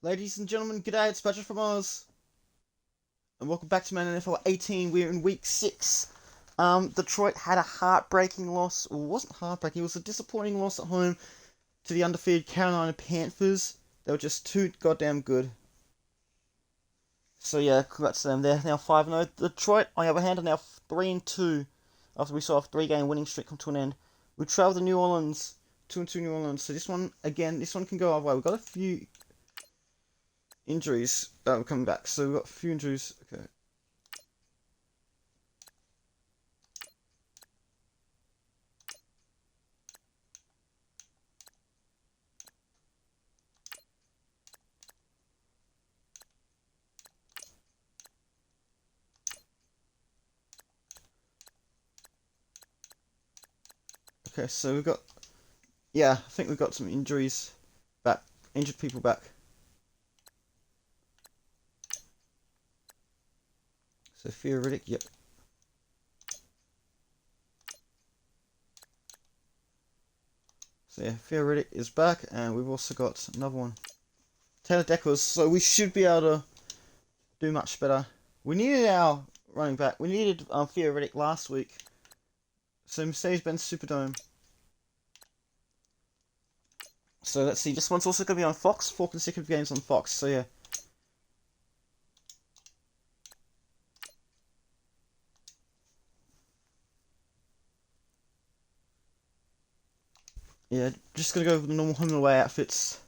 Ladies and gentlemen, g'day, it's Patrick from Oz. And welcome back to Madden NFL 18. We're in week 6. Detroit had a heartbreaking loss. Well, it wasn't heartbreaking, it was a disappointing loss at home to the undefeated Carolina Panthers. They were just too goddamn good. So yeah, congrats to them. They're now 5-0. Detroit, on the other hand, are now 3-2 after we saw a 3-game winning streak come to an end. We travelled to New Orleans, 2-2 New Orleans. So this one, again, this one can go our way. We've got a few injuries coming back. So we've got a few injuries. Okay. Okay, so we've got, yeah, I think we've got some injuries back, injured people back. So Riddick, yep. So yeah, Riddick is back, and we've also got another one, Taylor Deckers. So we should be able to do much better. We needed our running back. We needed Riddick last week. So Mercedes-Benz Superdome. So let's see. This one's also going to be on Fox. 4 consecutive games on Fox. So yeah. Yeah, just going to go with the normal home and away outfits.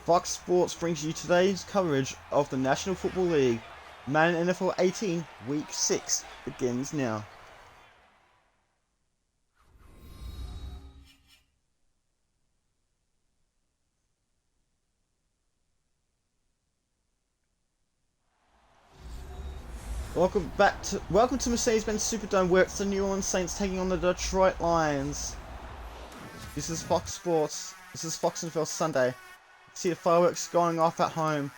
Fox Sports brings you today's coverage of the National Football League. Madden NFL 18 Week 6 begins now. Welcome to Mercedes-Benz Superdome, where it's the New Orleans Saints taking on the Detroit Lions. This is Fox Sports. This is Fox NFL Sunday. See the fireworks going off at home.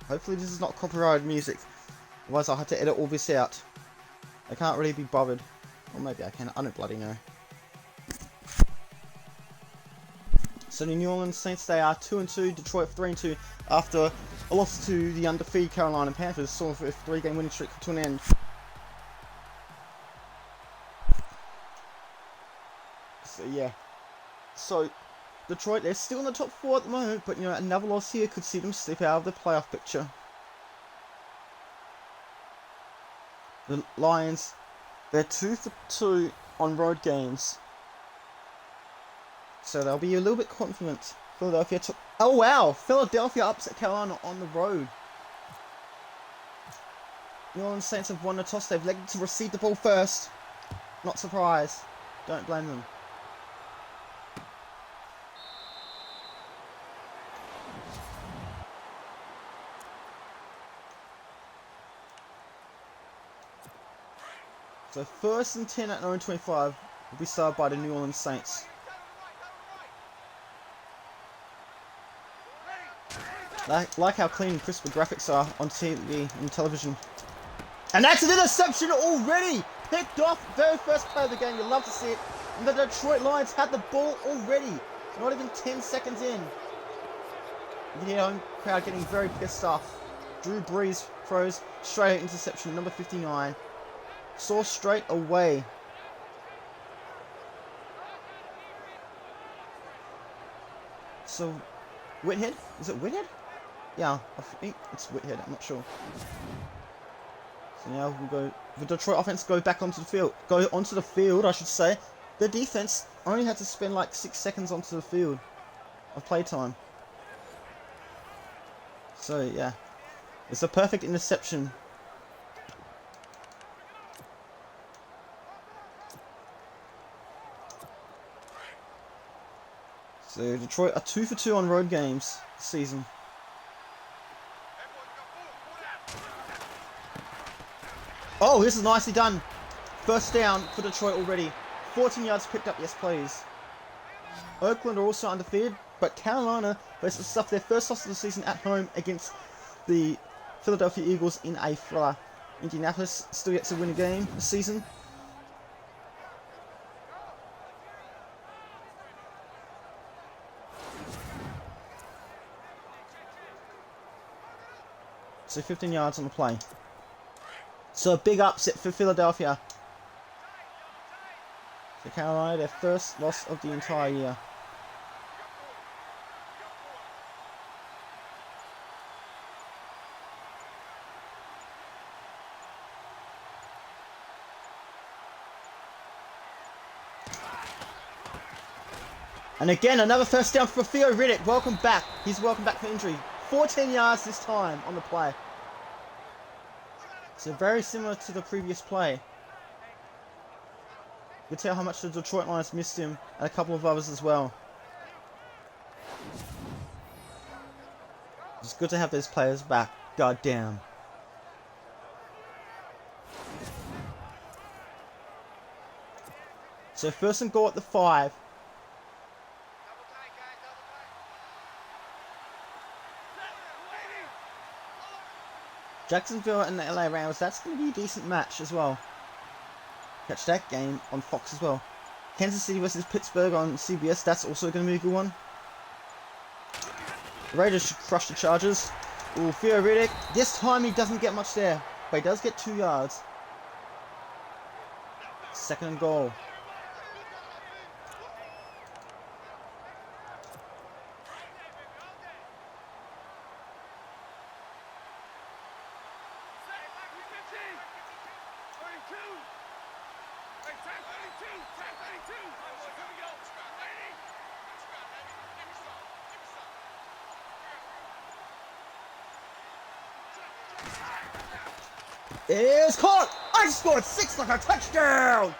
Hopefully this is not copyrighted music, otherwise I'll have to edit all this out. I can't really be bothered. Or maybe I can, I don't bloody know. So the New Orleans Saints, they are 2-2, Detroit 3-2 after a loss to the undefeated Carolina Panthers, saw a 3-game winning streak to an end. So yeah. So, Detroit, they're still in the top 4 at the moment, but you know, another loss here could see them slip out of the playoff picture. The Lions, they're 2-2 on road games. So they'll be a little bit confident. Philadelphia took... Oh wow! Philadelphia upset Carolina on the road. New Orleans Saints have won the toss. They've elected to receive the ball first. Not surprised. Don't blame them. So 1st and 10 at 9:25 will be started by the New Orleans Saints. Like how clean and crisp the graphics are on TV and television. And that's an interception already! Picked off, very first play of the game, you'll love to see it. And the Detroit Lions had the ball already. Not even 10 seconds in. You can hear home crowd getting very pissed off. Drew Brees throws straight interception, number 59. Saw straight away. So, Whithead? Is it Whithead? Yeah, I think it's Whithead, I'm not sure. So now we'll go, the Detroit offense go back onto the field. Go onto the field, I should say. The defense only had to spend like 6 seconds onto the field of playtime. So yeah, it's a perfect interception. So Detroit are 2 for 2 on road games this season. Oh, this is nicely done. First down for Detroit already. 14 yards picked up, yes please. Oakland are also undefeated, but Carolina versus stuff their first loss of the season at home against the Philadelphia Eagles in a thriller. Indianapolis still yet to win a game this season. So 15 yards on the play. So a big upset for Philadelphia. So Carolina, their first loss of the entire year. And again, another first down for Theo Riddick. Welcome back. He's welcome back from injury. 14 yards this time on the play. So very similar to the previous play. You can tell how much the Detroit Lions missed him, and a couple of others as well. It's good to have those players back. God damn. So first and goal at the 5. Jacksonville and the LA Rams, that's going to be a decent match as well. Catch that game on Fox as well. Kansas City versus Pittsburgh on CBS, that's also going to be a good one. The Raiders should crush the Chargers. Ooh, Theo Riddick. This time he doesn't get much there, but he does get 2 yards. Second and goal. It is caught! I scored 6 like a touchdown!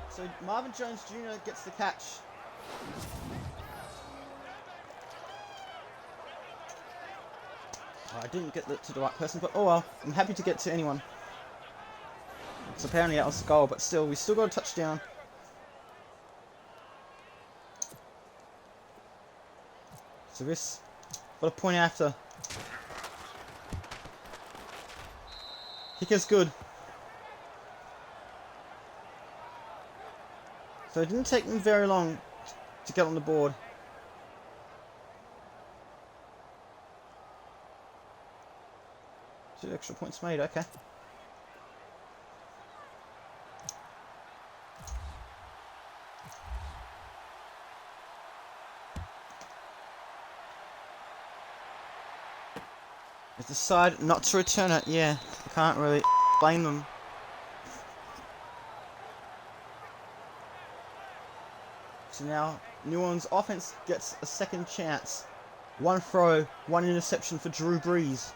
So Marvin Jones Jr. gets the catch. Oh, I didn't get to the right person, but oh well. I'm happy to get to anyone. So apparently that was the goal, but still, we still got a touchdown. So this, got a point after. Kicker's good. So it didn't take them very long to get on the board. Two extra points made, okay. They decide not to return it, yeah. I can't really blame them. So now, New Orleans offense gets a second chance. 1 throw, 1 interception for Drew Brees.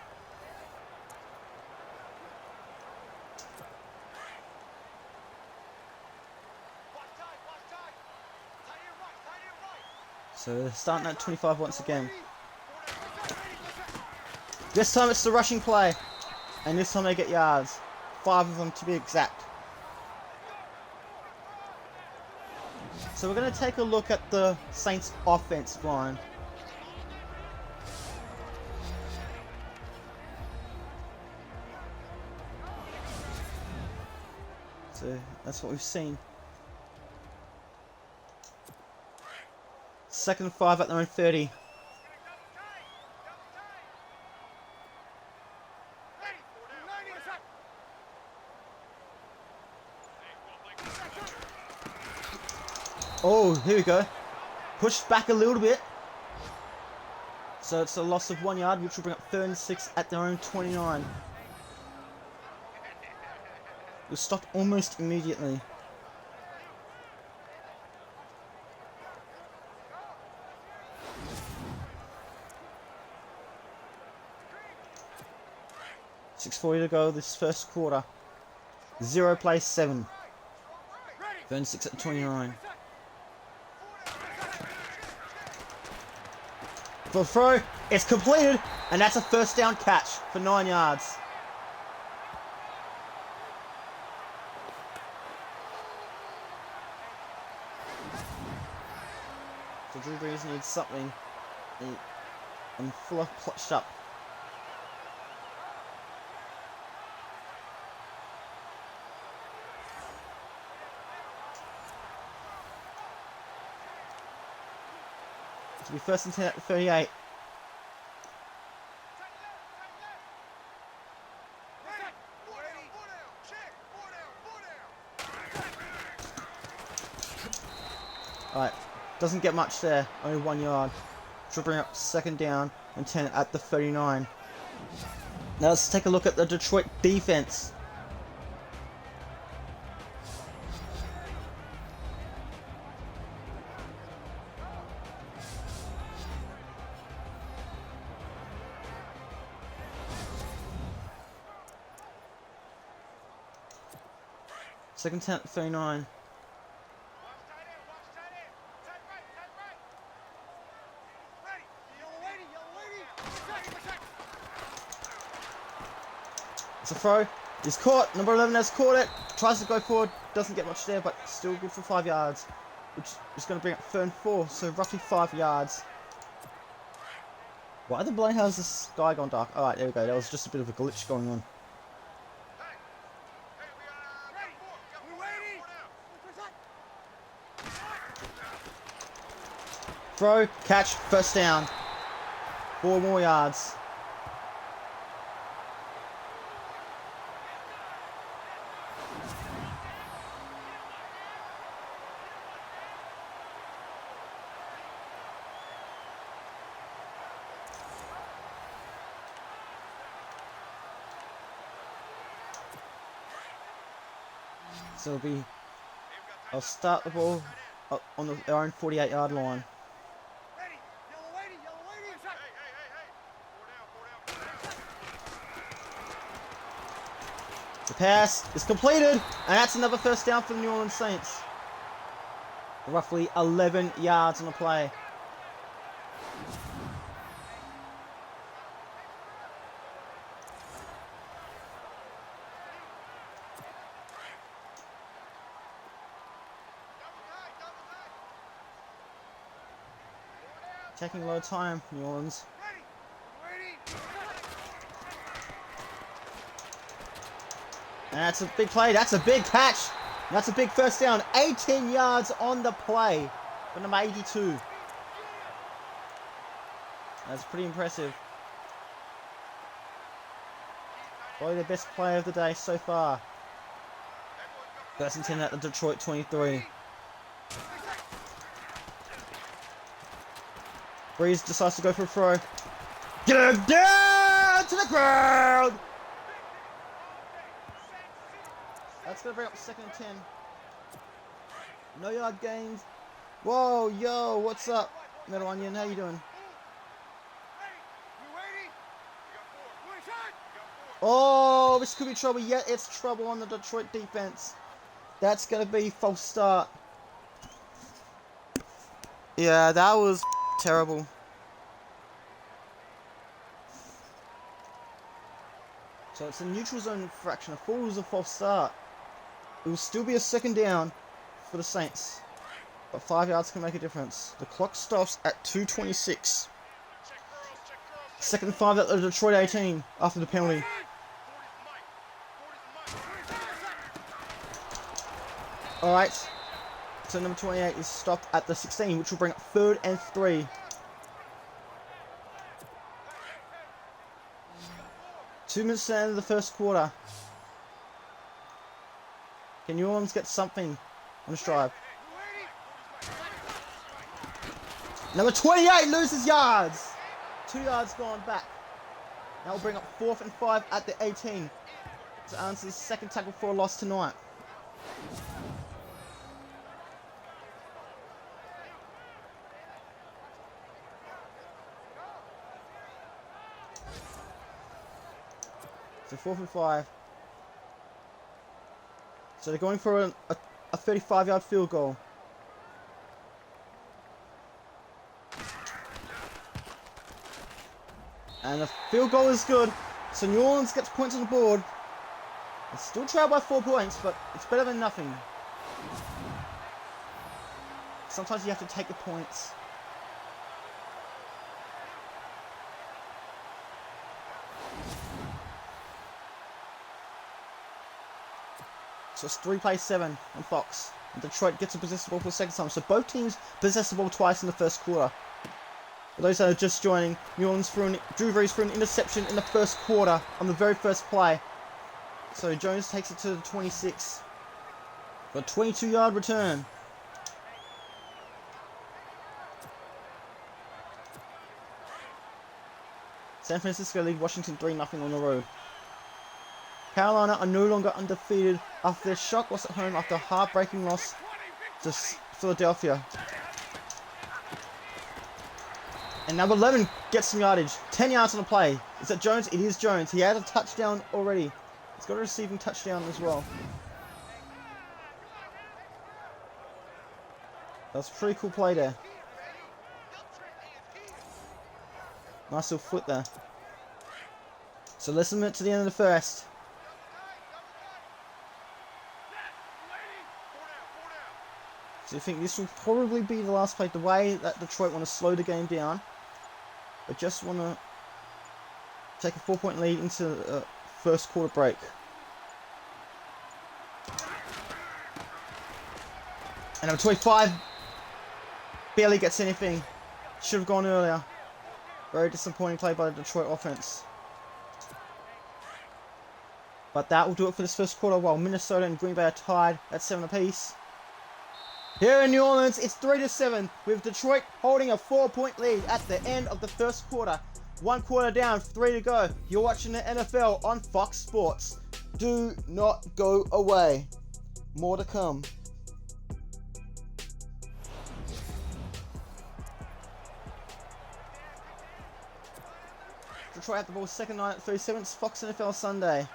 So they're starting at 25 once again. This time it's the rushing play. And this time they get yards. 5 of them to be exact. So we're going to take a look at the Saints offense line. So that's what we've seen. 2nd and 5 at their own 30. Oh, here we go. Pushed back a little bit. So it's a loss of 1 yard, which will bring up 3rd and 6 at their own 29. It was stopped almost immediately. .640 to go this first quarter. 0 plays 7. 3rd and 6 at 29. For the throw, it's completed, and that's a first down catch for 9 yards. So Drew Brees needs something. And Fuller clutched up. To be first and 10 at the 38. Alright, doesn't get much there, only 1 yard. Should bring up second down and 10 at the 39. Now let's take a look at the Detroit defense. Second 10 at 39. It's a throw. He's caught. Number 11 has caught it. Tries to go forward. Doesn't get much there, but still good for 5 yards. Which is going to bring up 3rd and 4. So roughly 5 yards. Why the bloody hell has the sky gone dark? Alright, there we go. That was just a bit of a glitch going on. Throw, catch, first down. 4 more yards. So I'll start the ball on their own 48-yard line. The pass is completed, and that's another first down for the New Orleans Saints. Roughly 11 yards on the play. Taking a lot of time, New Orleans. And that's a big play. That's a big catch. That's a big first down. 18 yards on the play for number 82. That's pretty impressive. Probably the best play of the day so far. First and 10 at the Detroit 23. Breeze decides to go for a throw. Get him down to the ground! That's going to bring up 2nd and 10. No yard gains. Whoa, yo, what's up? Metal Onion, how you doing? Oh, this could be trouble. Yeah, it's trouble on the Detroit defense. That's going to be false start. Yeah, that was terrible. So it's a neutral zone infraction. I thought it was a false start. It will still be a second down for the Saints. But 5 yards can make a difference. The clock stops at 2:26. Second and 5 at the Detroit 18 after the penalty. Alright. So number 28 is stopped at the 16, which will bring up 3rd and 3. 2 minutes to the end of the first quarter. Can New Orleans get something on this drive? Number 28 loses yards. 2 yards gone back. That will bring up 4th and 5 at the 18. To answer his second tackle for a loss tonight. So 4th and 5. So they're going for a 35-yard field goal. And the field goal is good. So New Orleans gets points on the board. It's still trailed by 4 points, but it's better than nothing. Sometimes you have to take the points. So it's 3-7 on Fox. And Detroit gets to possess the ball for the second time. So both teams possess the ball twice in the first quarter. For those that are just joining, New Orleans Drew Brees threw an interception in the first quarter on the very first play. So Jones takes it to the 26 for a 22-yard return. San Francisco lead Washington 3-0 on the road. Carolina are no longer undefeated after their shock loss at home after a heartbreaking loss to Philadelphia. And number 11 gets some yardage. 10 yards on the play. Is that Jones? It is Jones. He had a touchdown already. He's got a receiving touchdown as well. That was a pretty cool play there. Nice little foot there. So less than a minute to the end of the first. So you think this will probably be the last play. The way that Detroit want to slow the game down. But just want to take a 4-point lead into the first quarter break. And number 25 barely gets anything. Should have gone earlier. Very disappointing play by the Detroit offense. But that will do it for this first quarter while Minnesota and Green Bay are tied at 7 apiece. Here in New Orleans, it's 3-7 with Detroit holding a 4-point lead at the end of the first quarter. 1 quarter down, 3 to go. You're watching the NFL on Fox Sports. Do not go away. More to come. Detroit have the ball second night at 37. It's Fox NFL Sunday,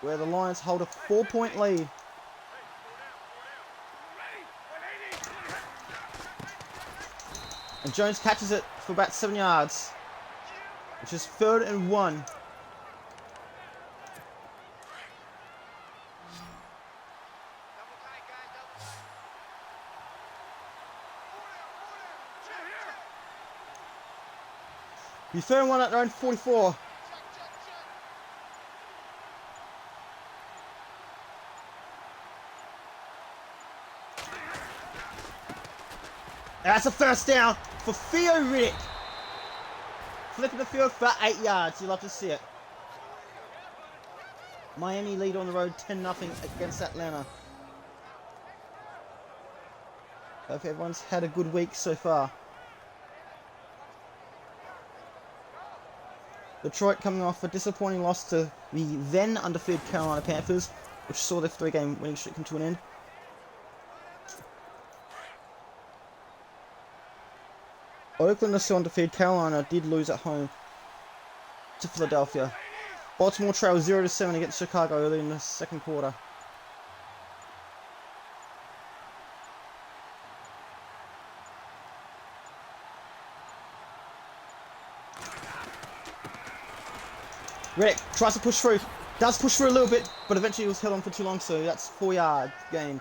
where the Lions hold a 4-point lead. And Jones catches it for about 7 yards, which is 3rd and 1. Be 3rd and 1 at their own 44. And that's a first down for Theo Riddick. Flipping the field for 8 yards. You love to see it. Miami lead on the road 10-0 against Atlanta. Hope everyone's had a good week so far. Detroit coming off a disappointing loss to the then undefeated Carolina Panthers, which saw their 3-game winning streak come to an end. Oakland are still undefeated. Carolina did lose at home to Philadelphia. Baltimore trailed 0-7 against Chicago early in the second quarter. Riddick tries to push through. Does push through a little bit, but eventually he was held on for too long, so that's 4-yard gain.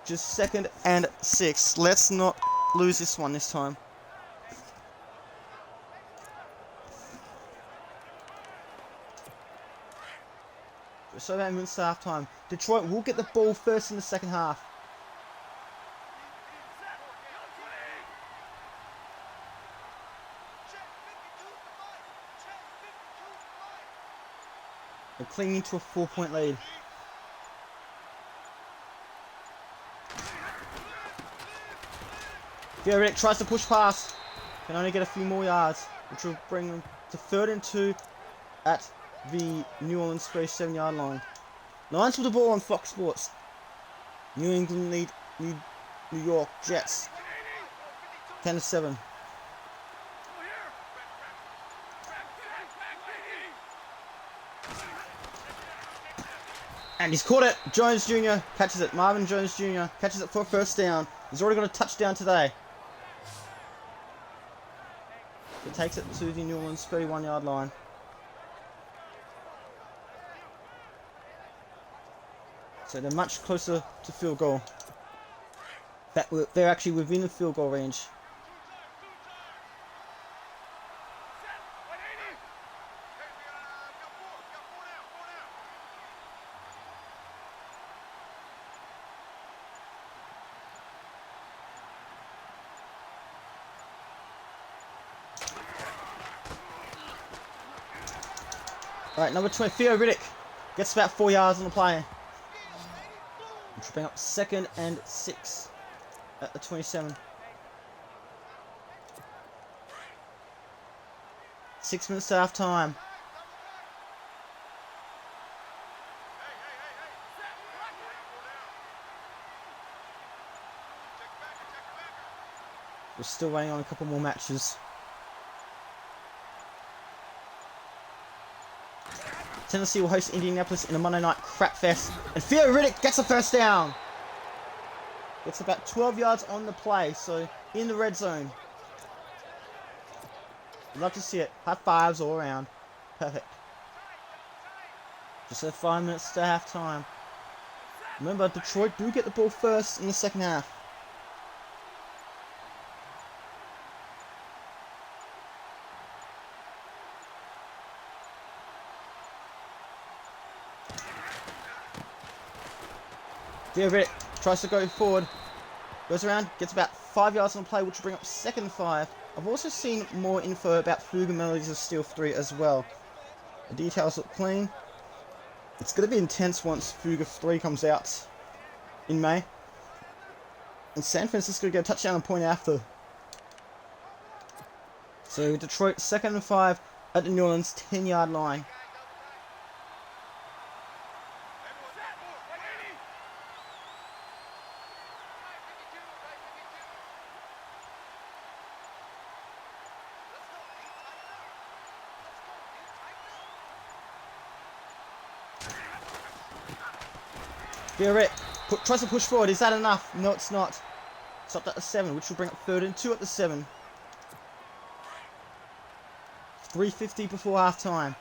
Just 2nd and 6. Let's not lose this one this time. So that moves to halftime. Detroit will get the ball first in the second half. They're clinging to a 4-point lead. Riddick tries to push past. Can only get a few more yards, which will bring them to 3rd and 2 at the New Orleans 37-yard line. Lions with the ball on Fox Sports. New England lead New York Jets 10-7. And he's caught it. Jones Jr. catches it. Marvin Jones Jr. catches it for a first down. He's already got a touchdown today. It takes it to the New Orleans 31-yard line. So they're much closer to field goal. They're actually within the field goal range. Alright, number 20, Theo Riddick gets about 4 yards on the play. Which will bring up 2nd and 6 at the 27. 6 minutes to half time. We're still waiting on a couple more matches. Tennessee will host Indianapolis in a Monday night crap fest. And Theo Riddick gets a first down. Gets about 12 yards on the play, so in the red zone. Love to see it. High fives all around. Perfect. Just 5 minutes to half time. Remember, Detroit do get the ball first in the second half. Theo Riddick tries to go forward, goes around, gets about 5 yards on the play, which will bring up 2nd and 5. I've also seen more info about Fuga Melodies of Steel 3 as well. The details look clean. It's going to be intense once Fuga 3 comes out in May. And San Francisco get a touchdown and point after. So Detroit 2nd and 5 at the New Orleans 10-yard line. Theo Riddick tries to push forward. Is that enough? No, it's not. Stopped at the 7, which will bring up 3rd and 2 at the 7. 3:50 before half time.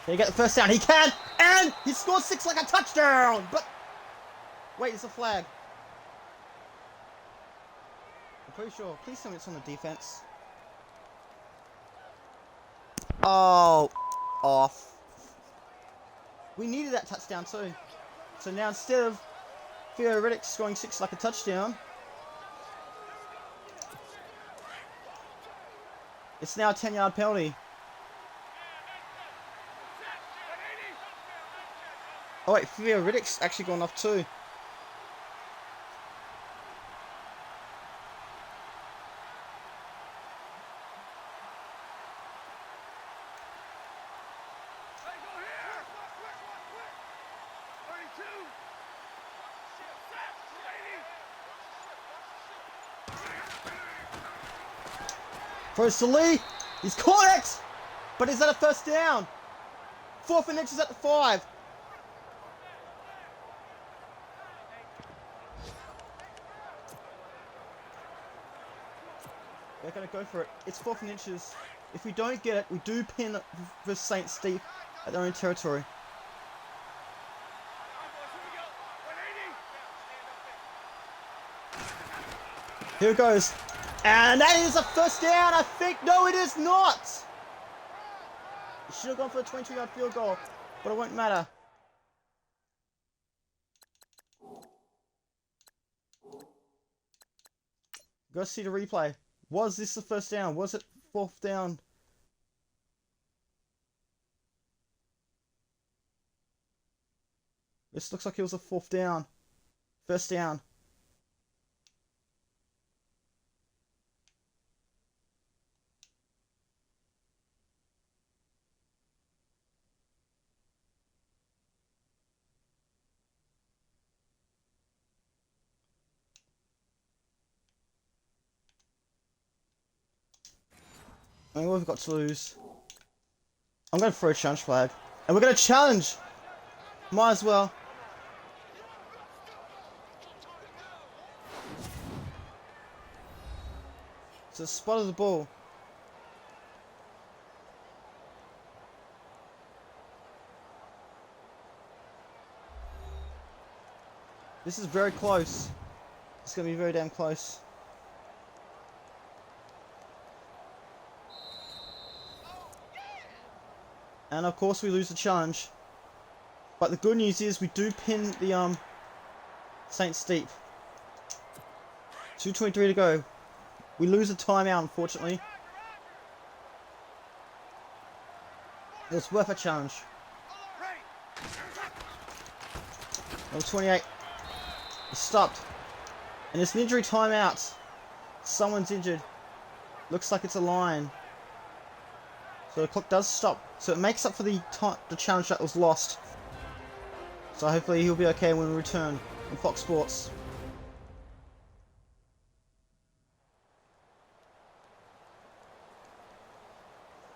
Can he get the first down? He can! And he scores 6 like a touchdown! But wait, it's a flag. I'm pretty sure. Please tell me it's on the defense. Oh, off. We needed that touchdown too. So now instead of Theo Riddick scoring 6 like a touchdown, it's now a 10-yard penalty. Oh wait, Theo Riddick's actually gone off too. Throws to Lee. He's caught it! But is that a first down? 4th and inches at the 5. They're going to go for it. It's 4th and inches. If we don't get it, we do pin the Saints deep at their own territory. Here it goes. And that is a first down, I think. No, it is not. It should have gone for a 22-yard field goal, but it won't matter. Go see the replay. Was this the first down? Was it 4th down? This looks like it was a 4th down. First down. And what we've got to lose. I'm going to throw a challenge flag. And we're going to challenge. Might as well. So spotted the ball. This is very close. It's going to be very damn close. And of course we lose the challenge. But the good news is we do pin the Saints deep. 2:23 to go. We lose a timeout, unfortunately. It was worth a challenge. Number 28. It's stopped. And it's an injury timeout. Someone's injured. Looks like it's a line. So the clock does stop. So it makes up for the challenge that was lost. So hopefully he'll be okay when we return on Fox Sports.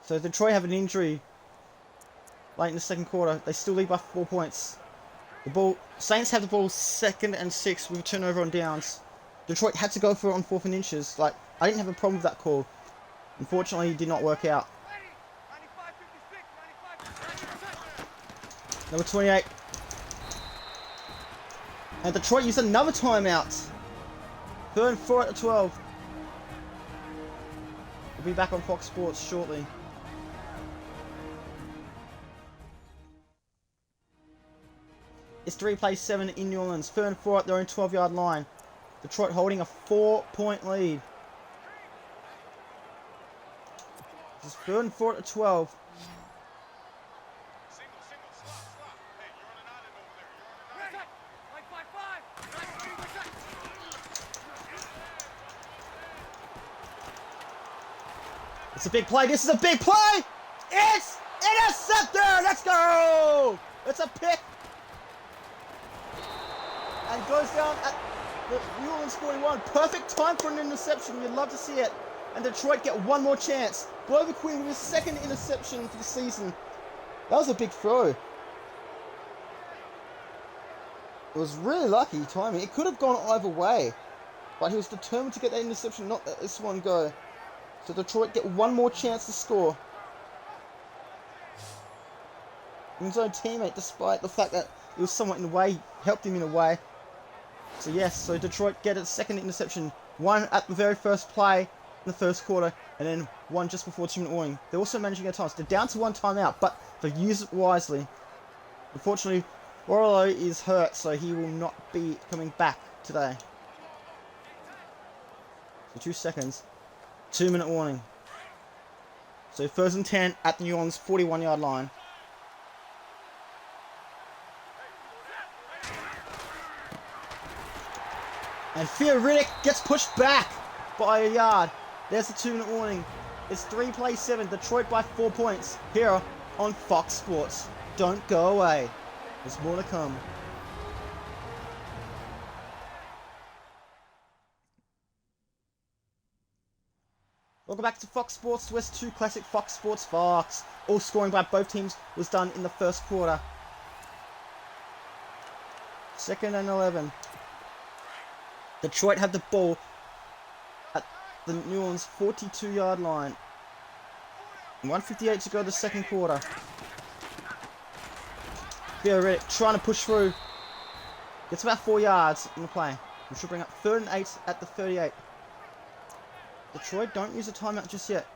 So Detroit have an injury late in the second quarter. They still lead by 4 points. The ball, Saints have the ball 2nd and 6 with a turnover on downs. Detroit had to go for it on 4th and inches. Like, I didn't have a problem with that call. Unfortunately, it did not work out. Number 28. And Detroit used another timeout. 3rd and 4 at the 12. We'll be back on Fox Sports shortly. It's 3 plays 7 in New Orleans. 3rd and 4 at their own 12-yard line. Detroit holding a 4-point lead. This is 3rd and 4 at the 12. It's a big play. This is a big play. It's intercepted. Let's go. It's a pick. And goes down at the New Orleans 41. Perfect time for an interception. You'd love to see it. And Detroit get one more chance. Blow the Queen with his 2nd interception for the season. That was a big throw. It was really lucky timing. It could have gone either way. But he was determined to get that interception, not let this one go. So Detroit get one more chance to score. And his own teammate, despite the fact that it was somewhat in the way, helped him in a way. So yes, so Detroit get its 2nd interception. One at the very first play in the first quarter, and then one just before 2-minute warning. They're also managing their times. They're down to 1 timeout, but they use it wisely. Unfortunately, Warlow is hurt, so he will not be coming back today. So 2 seconds. 2-minute warning. So 1st and 10 at the New Orleans 41-yard line. And Riddick gets pushed back by a yard. There's the 2-minute warning. It's 3 plays 7. Detroit by 4 points. Here on Fox Sports. Don't go away. There's more to come. Welcome back to Fox Sports West 2 Classic Fox Sports Fox. All scoring by both teams was done in the first quarter. 2nd and 11. Detroit had the ball at the New Orleans 42-yard line. 1:58 to go the second quarter. Riddick trying to push through. Gets about 4 yards in the play. We should bring up 3rd and 8 at the 38. Detroit don't use a timeout just yet.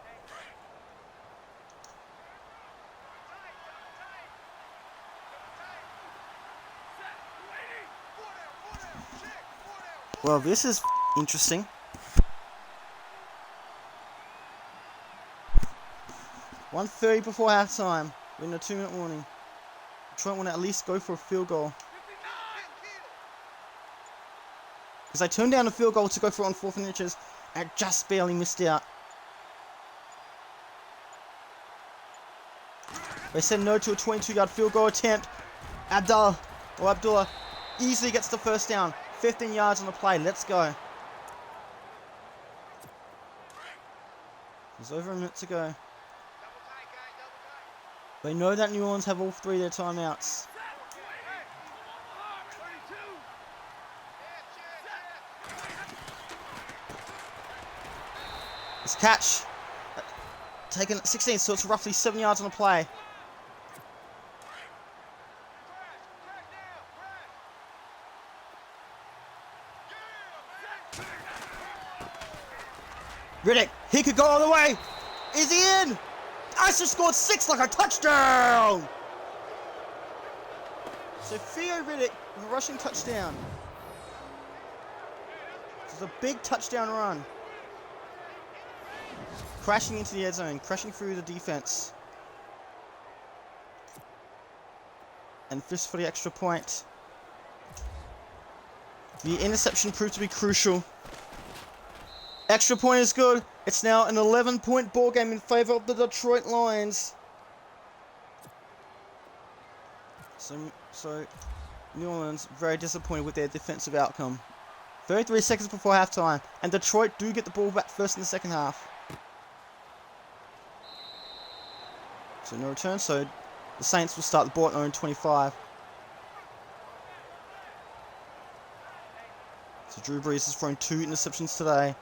Well, this is interesting. $1:30 before halftime. We're in a 2-minute warning. Detroit want to at least go for a field goal. Because they turned down a field goal to go for it on 4th and inches and just barely missed out. They said no to a 22-yard field goal attempt. Abdullah easily gets the first down. 15 yards on the play. Let's go. There's over a minute to go. They know that New Orleans have all 3 of their timeouts. This catch taken at 16, so it's roughly 7 yards on the play. Riddick, he could go all the way. Is he in? Ice just scored 6 like a touchdown! So Theo Riddick with a rushing touchdown. This is a big touchdown run. Crashing into the end zone, crashing through the defense. And fist for the extra point. The interception proved to be crucial. Extra point is good. It's now an 11-point ball game in favor of the Detroit Lions. So New Orleans very disappointed with their defensive outcome. 33 seconds before halftime, and Detroit do get the ball back first in the second half. So no return, so the Saints will start the ball at their own 25. So Drew Brees has thrown 2 interceptions today.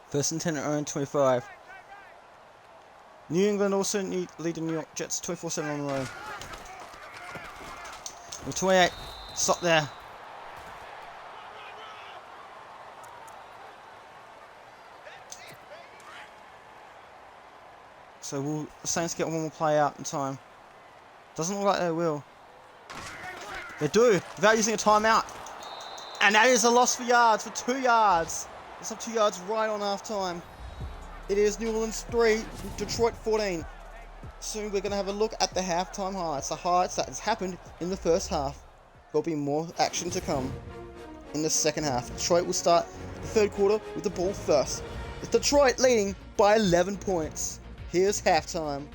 First and 10 at their own 25. New England also lead the New York Jets 24-7 on the road. With 28, stop there. So will the Saints get one more play out in time? Doesn't look like they will. They do, without using a timeout. And that is a loss for yards, for 2 yards. It's up 2 yards right on half time. It is New Orleans 3, Detroit 14. Soon we're going to have a look at the halftime highlights. The highlights that has happened in the first half. There'll be more action to come in the second half. Detroit will start the third quarter with the ball first. It's Detroit leading by 11 points. Here's halftime.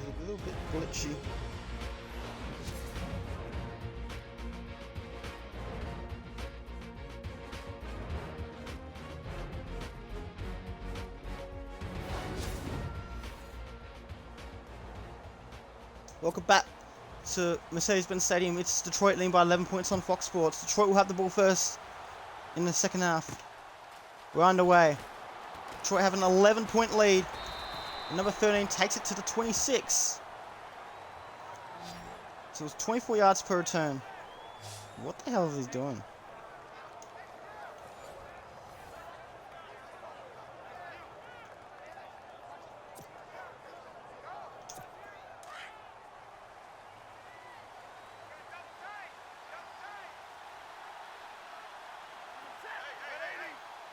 A little bit glitchy. Welcome back to Mercedes-Benz Stadium. It's Detroit leading by 11 points on Fox Sports. Detroit will have the ball first in the second half. We're underway. Detroit have an 11-point lead. Number 13 takes it to the 26. So it's 24 yards per return. What the hell is he doing?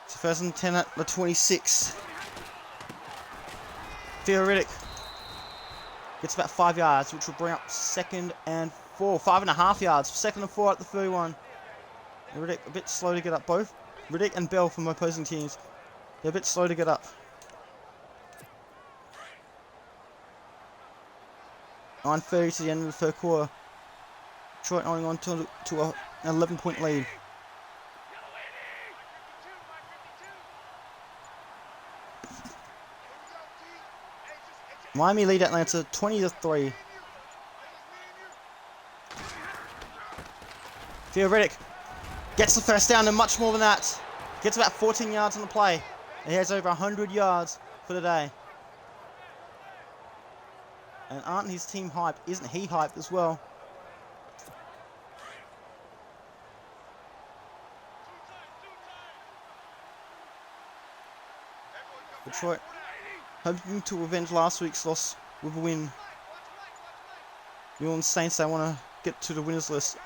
It's first and 10 at the 26. Theo Riddick gets about 5 yards, which will bring up second and 4. 5.5 yards. Second and 4 at the 31. Riddick a bit slow to get up. Both Riddick and Bell from opposing teams. They're a bit slow to get up. 9:30 to the end of the third quarter. Detroit holding on to an 11-point lead. Miami lead Atlanta 20-3. Theo Riddick gets the first down and much more than that. Gets about 14 yards on the play. And he has over 100 yards for the day. And aren't his team hyped? Isn't he hyped as well? Detroit hoping to avenge last week's loss with a win. New Orleans Saints, they want to get to the winners list.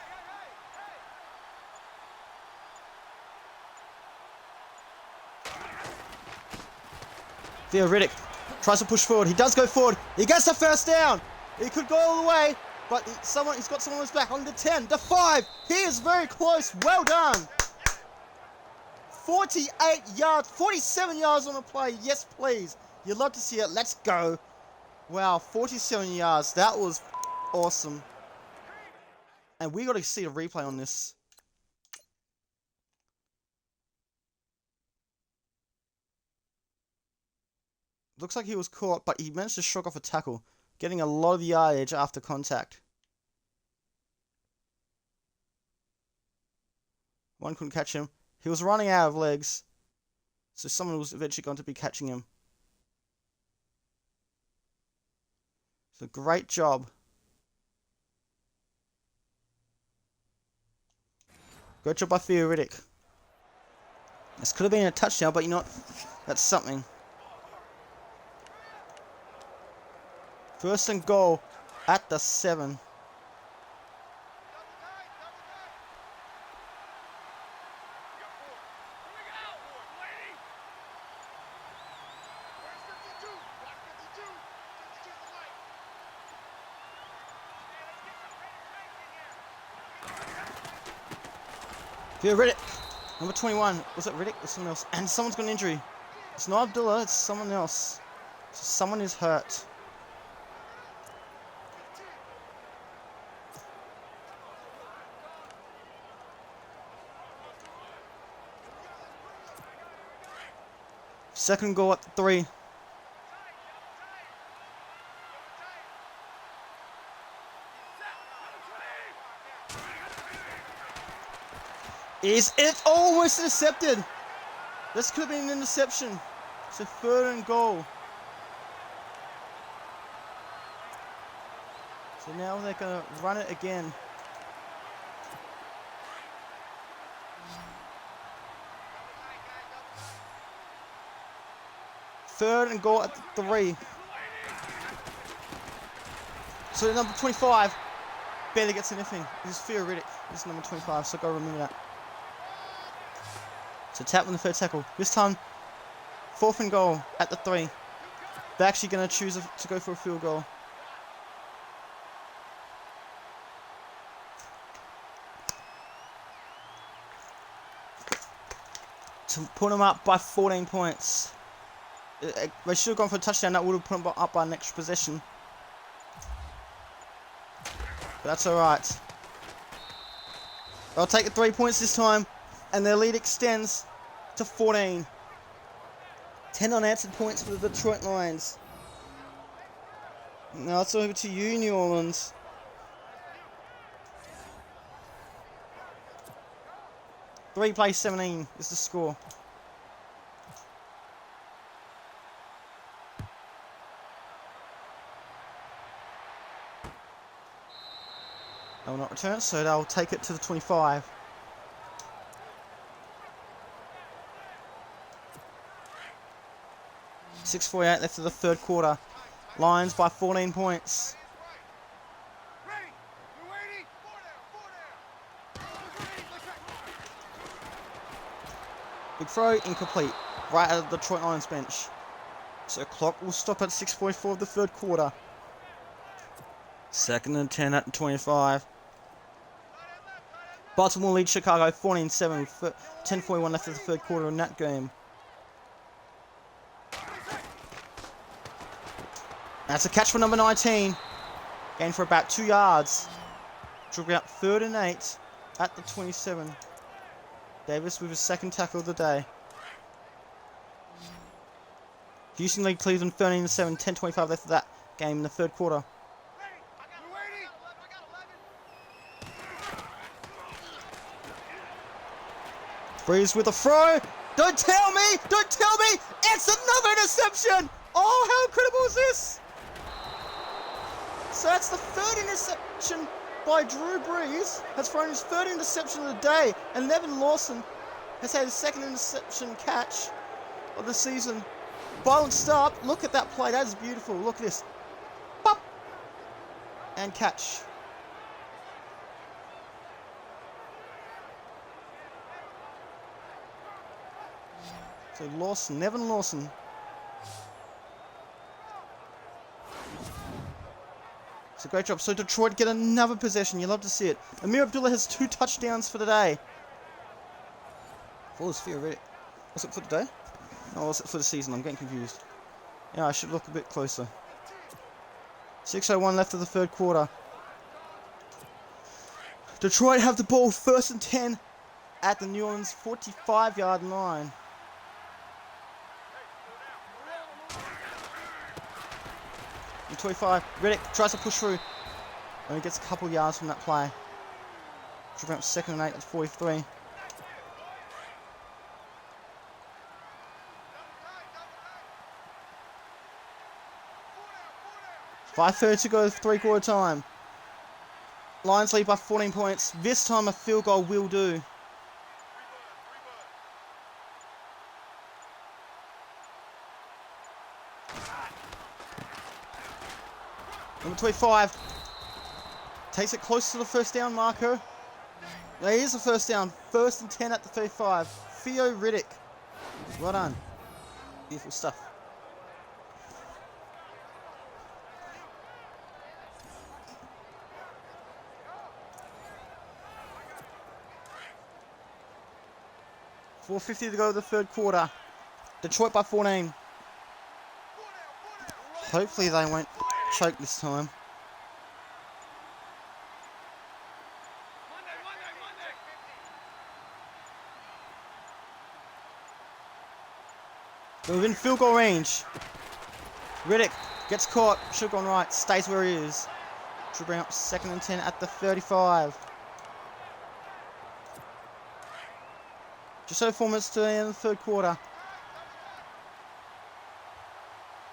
Theo Riddick tries to push forward. He does go forward. He gets the first down. He could go all the way, but he's got someone on his back. On the 10, the 5. He is very close. Well done. 48 yards, 47 yards on the play. Yes, please. You'd love to see it. Let's go. Wow, 47 yards. That was awesome. And we got to see a replay on this. Looks like he was caught, but he managed to shrug off a tackle, getting a lot of yardage after contact. One couldn't catch him. He was running out of legs, so someone was eventually going to be catching him. So great job. Great job by Theoretic. This could have been a touchdown, but you know what? That's something. First and goal at the 7. Riddick, number 21. Was it Riddick or someone else? And someone's got an injury. It's not Abdullah, it's someone else. So someone is hurt. Second goal at 3. Is it almost intercepted? This could have been an interception. So third and goal. So now they're going to run it again. Third and goal at the 3. So number 25 barely gets anything. This is Theoretic. This is number 25, so go remember that. So tap on the third tackle. This time, fourth and goal at the 3. They're actually going to choose to go for a field goal. To put them up by 14 points. They should have gone for a touchdown. That would have put them up by an extra possession. But that's alright. They'll take the 3 points this time. And their lead extends to 14. 10 unanswered points for the Detroit Lions. Now it's over to you, New Orleans. Three play 17 is the score. They will not return, so they'll take it to the 25. .648 left of the third quarter. Lions by 14 points. Big throw, incomplete. Right out of the Detroit Lions bench. So clock will stop at 6:44 of the third quarter. Second and 10 at 25. Baltimore leads Chicago 14-7 with 10:41 left of the third quarter in that game. That's a catch for number 19. Gain for about 2 yards. Took out 3rd and 8 at the 27. Davis with his second tackle of the day. Houston lead Cleveland 13-7, 10:25 left of that game in the third quarter. Breeze with a throw. Don't tell me! Don't tell me! It's another interception! Oh, how incredible is this? So that's the 3rd interception by Drew Brees. Has thrown his 3rd interception of the day. And Nevin Lawson has had his 2nd interception catch of the season. Violent start. Look at that play. That is beautiful. Look at this. Pop! And catch. So Lawson, Nevin Lawson. So great job. So Detroit get another possession. You love to see it. Amir Abdullah has 2 touchdowns for the day. What was Theoretic? Was it for the day? Oh, was it for the season? I'm getting confused. Yeah, I should look a bit closer. 6:01 left of the third quarter. Detroit have the ball 1st and 10 at the New Orleans 45-yard line. And 25, Riddick tries to push through. Only gets a couple yards from that play. Should bring up 2nd and 8 at 43. .5:30 to go, 3-quarter time. Lions lead by 14 points. This time a field goal will do. Number 25 takes it close to the 1st down marker. There is a 1st down. 1st and 10 at the 35. Theo Riddick. Well done. Beautiful stuff. .450 to go the 3rd quarter. Detroit by 14. Hopefully they won't choke this time. They're within field goal range. Riddick gets caught. Should have gone right. Stays where he is. Should bring up 2nd and 10 at the 35. Just over 4 minutes to the end of the 3rd quarter.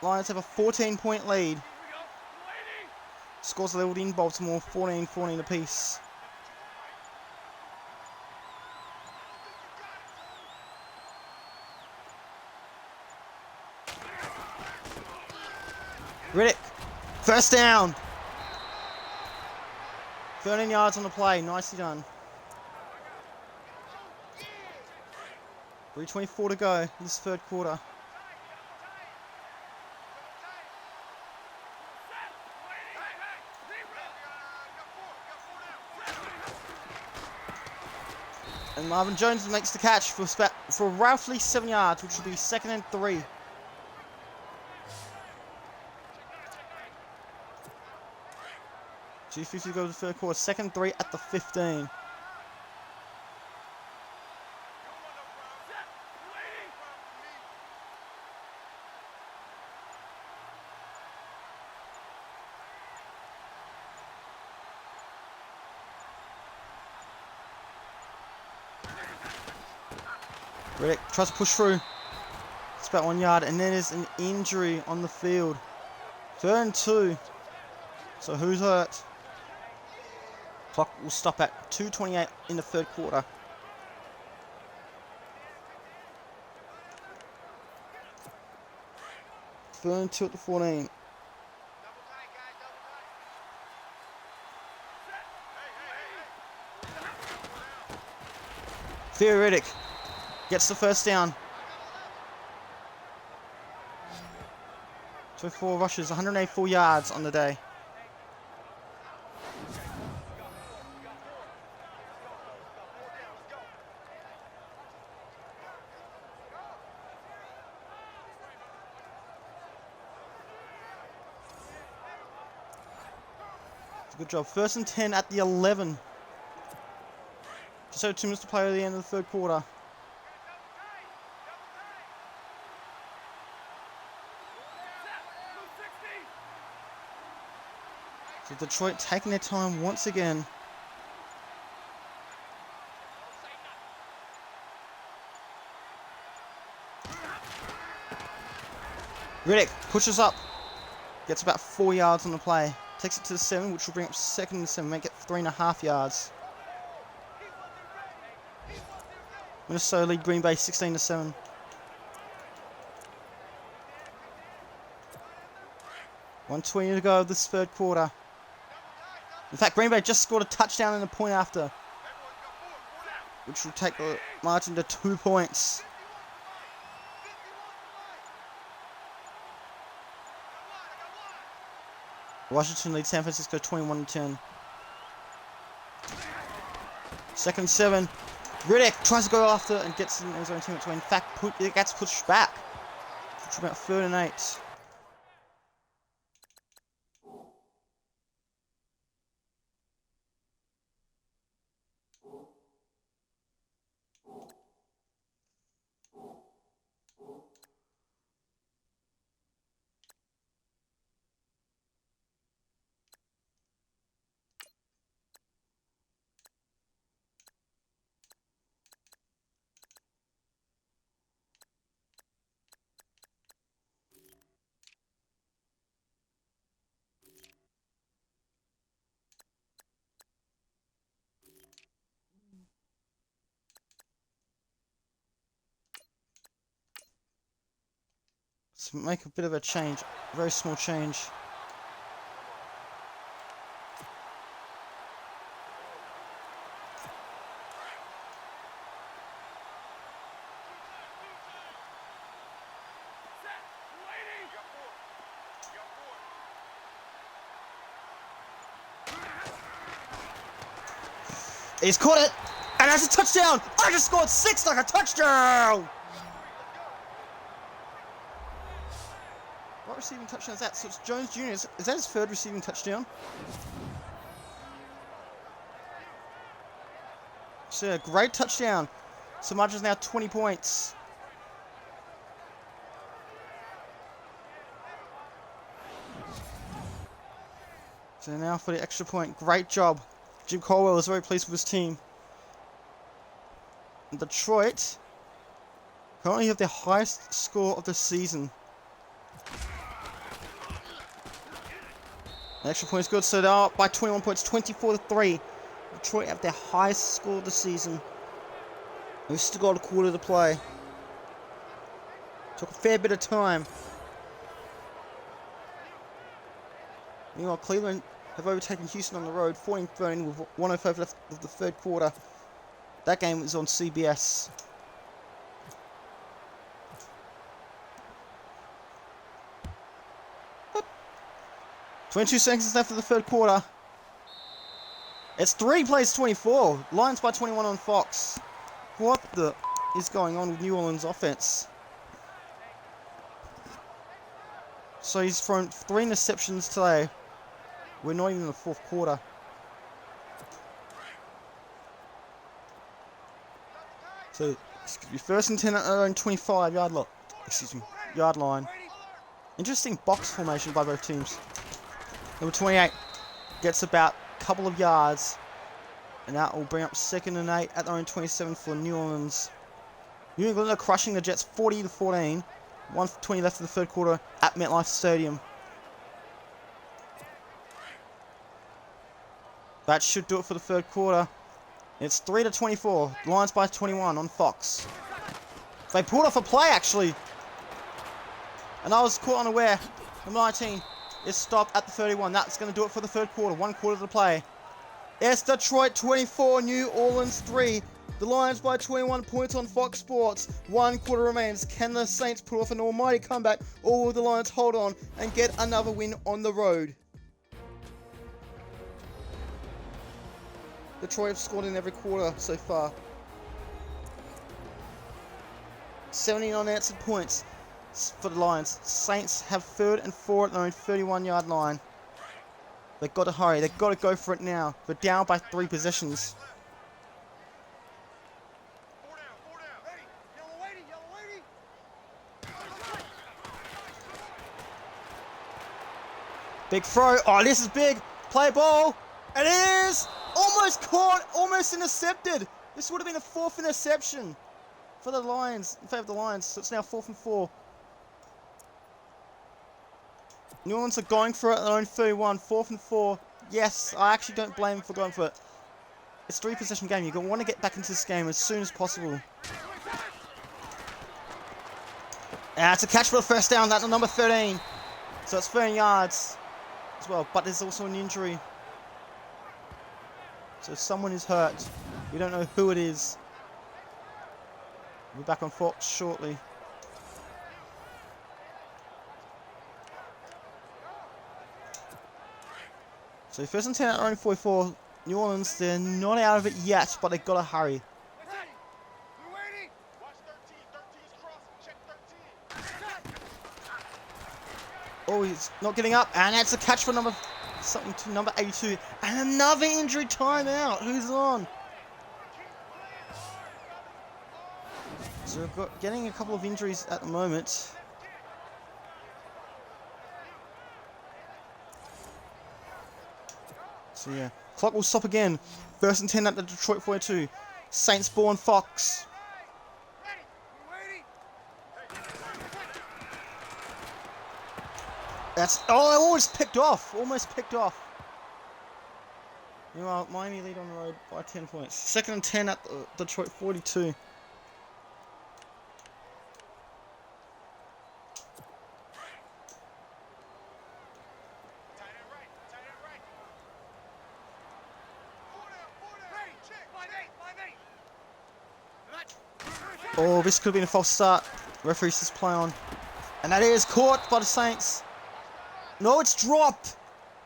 Lions have a 14-point lead. Scores leveled in Baltimore, 14-14 apiece. Riddick, 1st down. 13 yards on the play, nicely done. 3:24 to go in this 3rd quarter. And Marvin Jones makes the catch for roughly 7 yards, which will be 2nd and 3. .250 to go to the 3rd quarter. 2nd and 3 at the 15. Riddick tries to push through. It's about 1 yard, and then there's an injury on the field. 3rd and 2. So who's hurt? Clock will stop at 2:28 in the 3rd quarter. Third and 2 at the 14. Theo Riddick gets the 1st down. 24 rushes, 184 yards on the day. Good job. 1st and 10 at the 11. Just over 2 minutes to play at the end of the 3rd quarter. So Detroit taking their time once again. Riddick pushes up. Gets about 4 yards on the play. Takes it to the 7, which will bring up 2nd and 7, make it 3.5 yards. Minnesota lead Green Bay 16-7. .120 to go of this 3rd quarter. In fact, Green Bay just scored a touchdown and a point after, which will take the margin to 2 points. Washington leads San Francisco 21-10. 2nd and 7. Riddick tries to go after and gets in his own teammate to in fact it gets pushed back. Which is about 3rd and 8. Let's make a bit of a change. A very small change. He's caught it, and that's a touchdown! I just scored 6 like a touchdown! What receiving touchdown is that? So it's Jones Jr. Is that his 3rd receiving touchdown? So yeah, great touchdown. So margin is now 20 points. So now for the extra point. Great job. Jim Colwell is very pleased with his team. And Detroit currently have their highest score of the season. The extra point is good, so they're up by 21 points, 24-3. Detroit have their highest score of the season. We've still got a quarter to play. Took a fair bit of time. Meanwhile, Cleveland have overtaken Houston on the road, 14-13 with 1:05 left of the 3rd quarter. That game was on CBS. Whoop. 22 seconds left of the 3rd quarter. It's 3 plays 24. Lions by 21 on Fox. What the is going on with New Orleans offense? So he's thrown 3 interceptions today. We're not even in the 4th quarter. So, excuse me, 1st and 10 at their own 25-yard line. Interesting box formation by both teams. Number 28 gets about a couple of yards, and that will bring up 2nd and 8 at their own 27 for New Orleans. New England are crushing the Jets 40-14. 1:20 left in the 3rd quarter at MetLife Stadium. That should do it for the 3rd quarter. It's 3-24. Lions by 21 on Fox. They pulled off a play, actually. And I was caught unaware. Number 19 is stopped at the 31. That's going to do it for the 3rd quarter. 1 quarter to play. It's Detroit 24, New Orleans 3. The Lions by 21 points on Fox Sports. 1 quarter remains. Can the Saints pull off an almighty comeback, or will the Lions hold on and get another win on the road? Detroit have scored in every quarter so far. 70 unanswered points for the Lions. Saints have 3rd and 4 at their own 31-yard line. They've got to hurry. They've got to go for it now. They're down by 3 possessions. Big throw. Oh, this is big. Play ball. It is! Almost caught. Almost intercepted. This would have been a 4th interception for the Lions. In favor of the Lions. So it's now 4th and 4. New Orleans are going for it at their own 31. 4th and 4. Yes, I actually don't blame them for going for it. It's a 3-possession game. You're going to want to get back into this game as soon as possible. And it's a catch for the 1st down. That's number 13. So it's 30 yards as well. But there's also an injury. So someone is hurt. We don't know who it is. We'll be back on Fox shortly. So 1st and 10 at their own 44. New Orleans, they're not out of it yet, but they've got to hurry. Oh, he's not getting up, and that's a catch for number 82, and another injury timeout. Who's on? So we've got getting a couple of injuries at the moment. So yeah, clock will stop again. 1st and 10 at the Detroit 42. Saints ball on Fox. That's almost picked off. Almost picked off. Meanwhile, Miami lead on the road by 10 points. 2nd and 10 at the Detroit 42. Oh, this could have been a false start. Referee says play on. And that is caught by the Saints. No, it's dropped.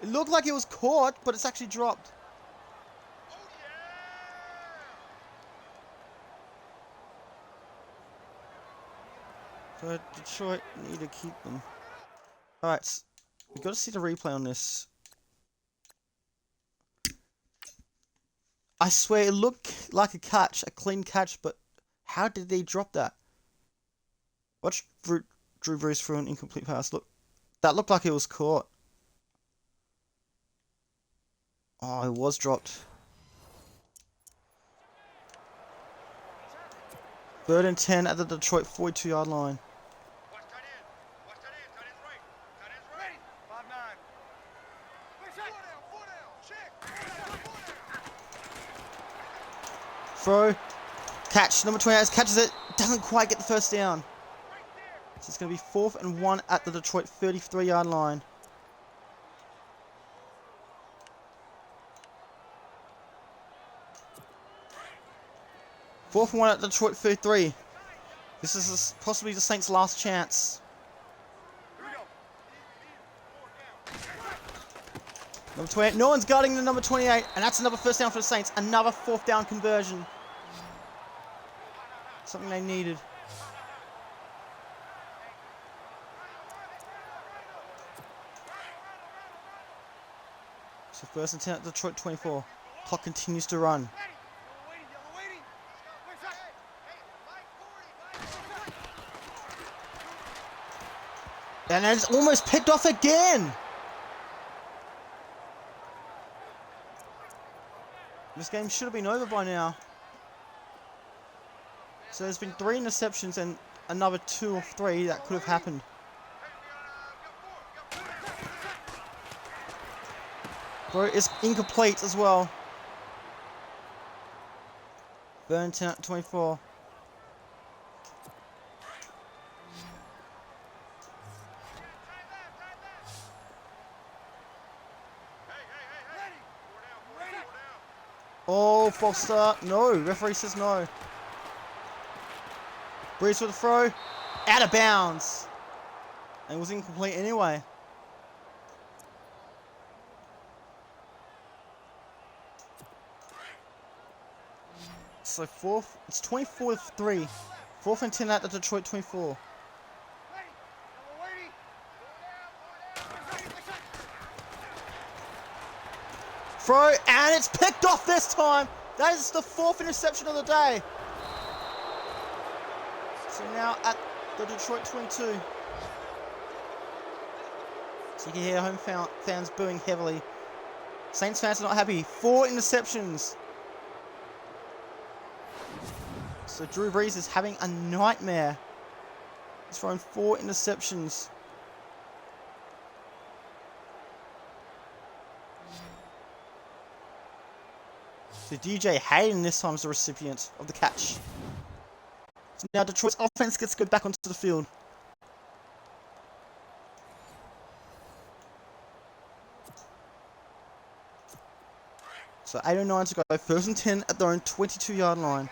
It looked like it was caught, but it's actually dropped. So Detroit need to keep them. Alright, we've got to see the replay on this. I swear it looked like a catch, a clean catch, but how did they drop that? Watch Drew Brees through an incomplete pass. Look, that looked like it was caught. Oh, it was dropped. 3rd and 10 at the Detroit 42-yard line. Throw. Catch. Number 28 catches it. Doesn't quite get the first down. So it's going to be 4th and 1 at the Detroit 33-yard line. Fourth and 1 at the Detroit 33. This is possibly the Saints' last chance. Number 28. No one's guarding the number 28. And that's another first down for the Saints. Another 4th down conversion. Something they needed. So 1st and 10 at Detroit 24. Clock continues to run. And it's almost picked off again. This game should have been over by now. So there's been 3 interceptions and another 2 or 3 that could have happened. Throw is incomplete as well. 3rd and 10 at 24. Oh, false start. No, referee says no. Brees for the throw. Out of bounds. And it was incomplete anyway. So it's 24-3. 4th and 10 at the Detroit 24. Throw, and it's picked off this time. That is the 4th interception of the day. So now at the Detroit 22. So you can hear home fans booing heavily. Saints fans are not happy. 4 interceptions. So Drew Brees is having a nightmare. He's thrown 4 interceptions. So DJ Hayden this time is the recipient of the catch. So now Detroit's offense gets to go back onto the field. So 8:09 to go. 1st and 10 at their own 22-yard line.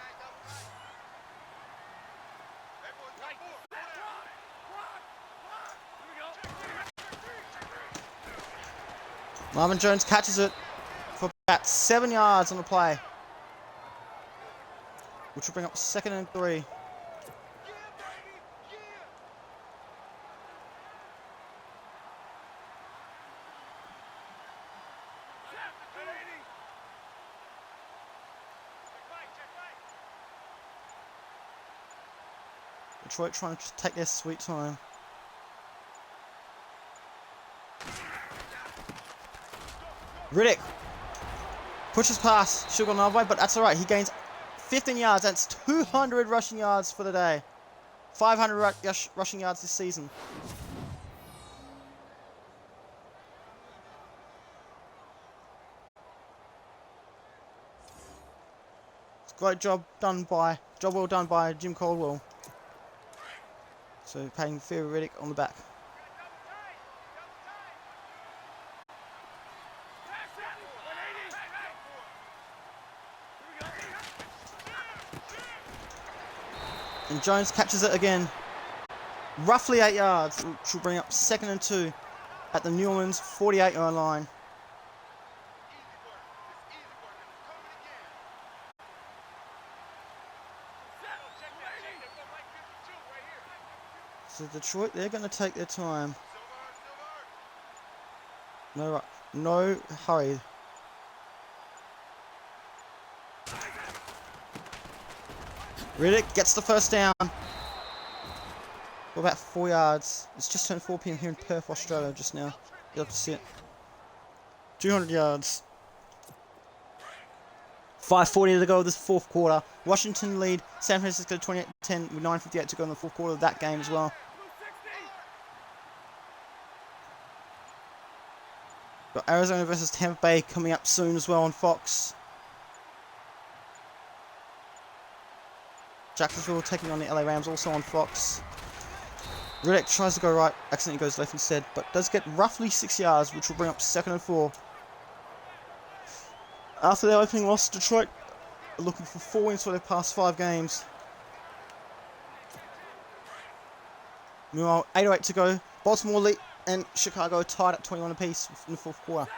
Marvin Jones catches it for about 7 yards on the play, which will bring up 2nd and 3. Detroit trying to take their sweet time. Riddick pushes past, should have gone another way, but that's alright. He gains 15 yards. That's 200 rushing yards for the day. 500 rushing yards this season. It's a great job well done by Jim Caldwell. So paying Theory Riddick on the back. And Jones catches it again. Roughly 8 yards, which will bring up 2nd and 2 at the New Orleans 48-yard line. So Detroit, they're going to take their time. No hurry. Riddick gets the first down. For about 4 yards. It's just turned 4 p.m. here in Perth, Australia just now. You'll have to see it. 200 yards. 5:40 to go this fourth quarter. Washington lead San Francisco 28-10 with 9:58 to go in the fourth quarter of that game as well. Got Arizona versus Tampa Bay coming up soon as well on Fox. Jacksonville taking on the LA Rams also on Fox. Riddick tries to go right, accidentally goes left instead, but does get roughly 6 yards, which will bring up 2nd and 4. After their opening loss, Detroit are looking for 4 wins for their past 5 games. Meanwhile, 8:08 to go. Baltimore lead and Chicago tied at 21 apiece in the fourth quarter.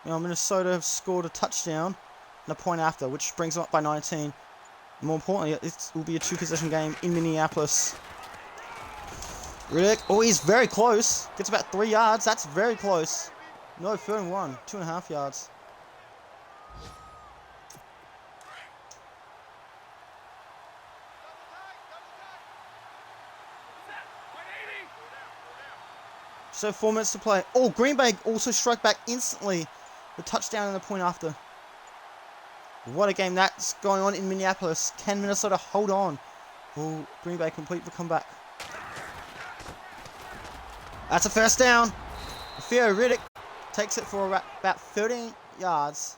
Now Minnesota have scored a touchdown and a point after, which brings them up by 19. More importantly, it will be a 2-possession game in Minneapolis. Riddick, oh, he's very close. Gets about 3 yards. That's very close. No, 3rd and 1. 2.5 yards. So 4 minutes to play. Oh, Green Bay also struck back instantly. The touchdown and the point after. What a game that's going on in Minneapolis. Can Minnesota hold on? Will Green Bay complete the comeback? That's a first down. Theo Riddick takes it for about 13 yards.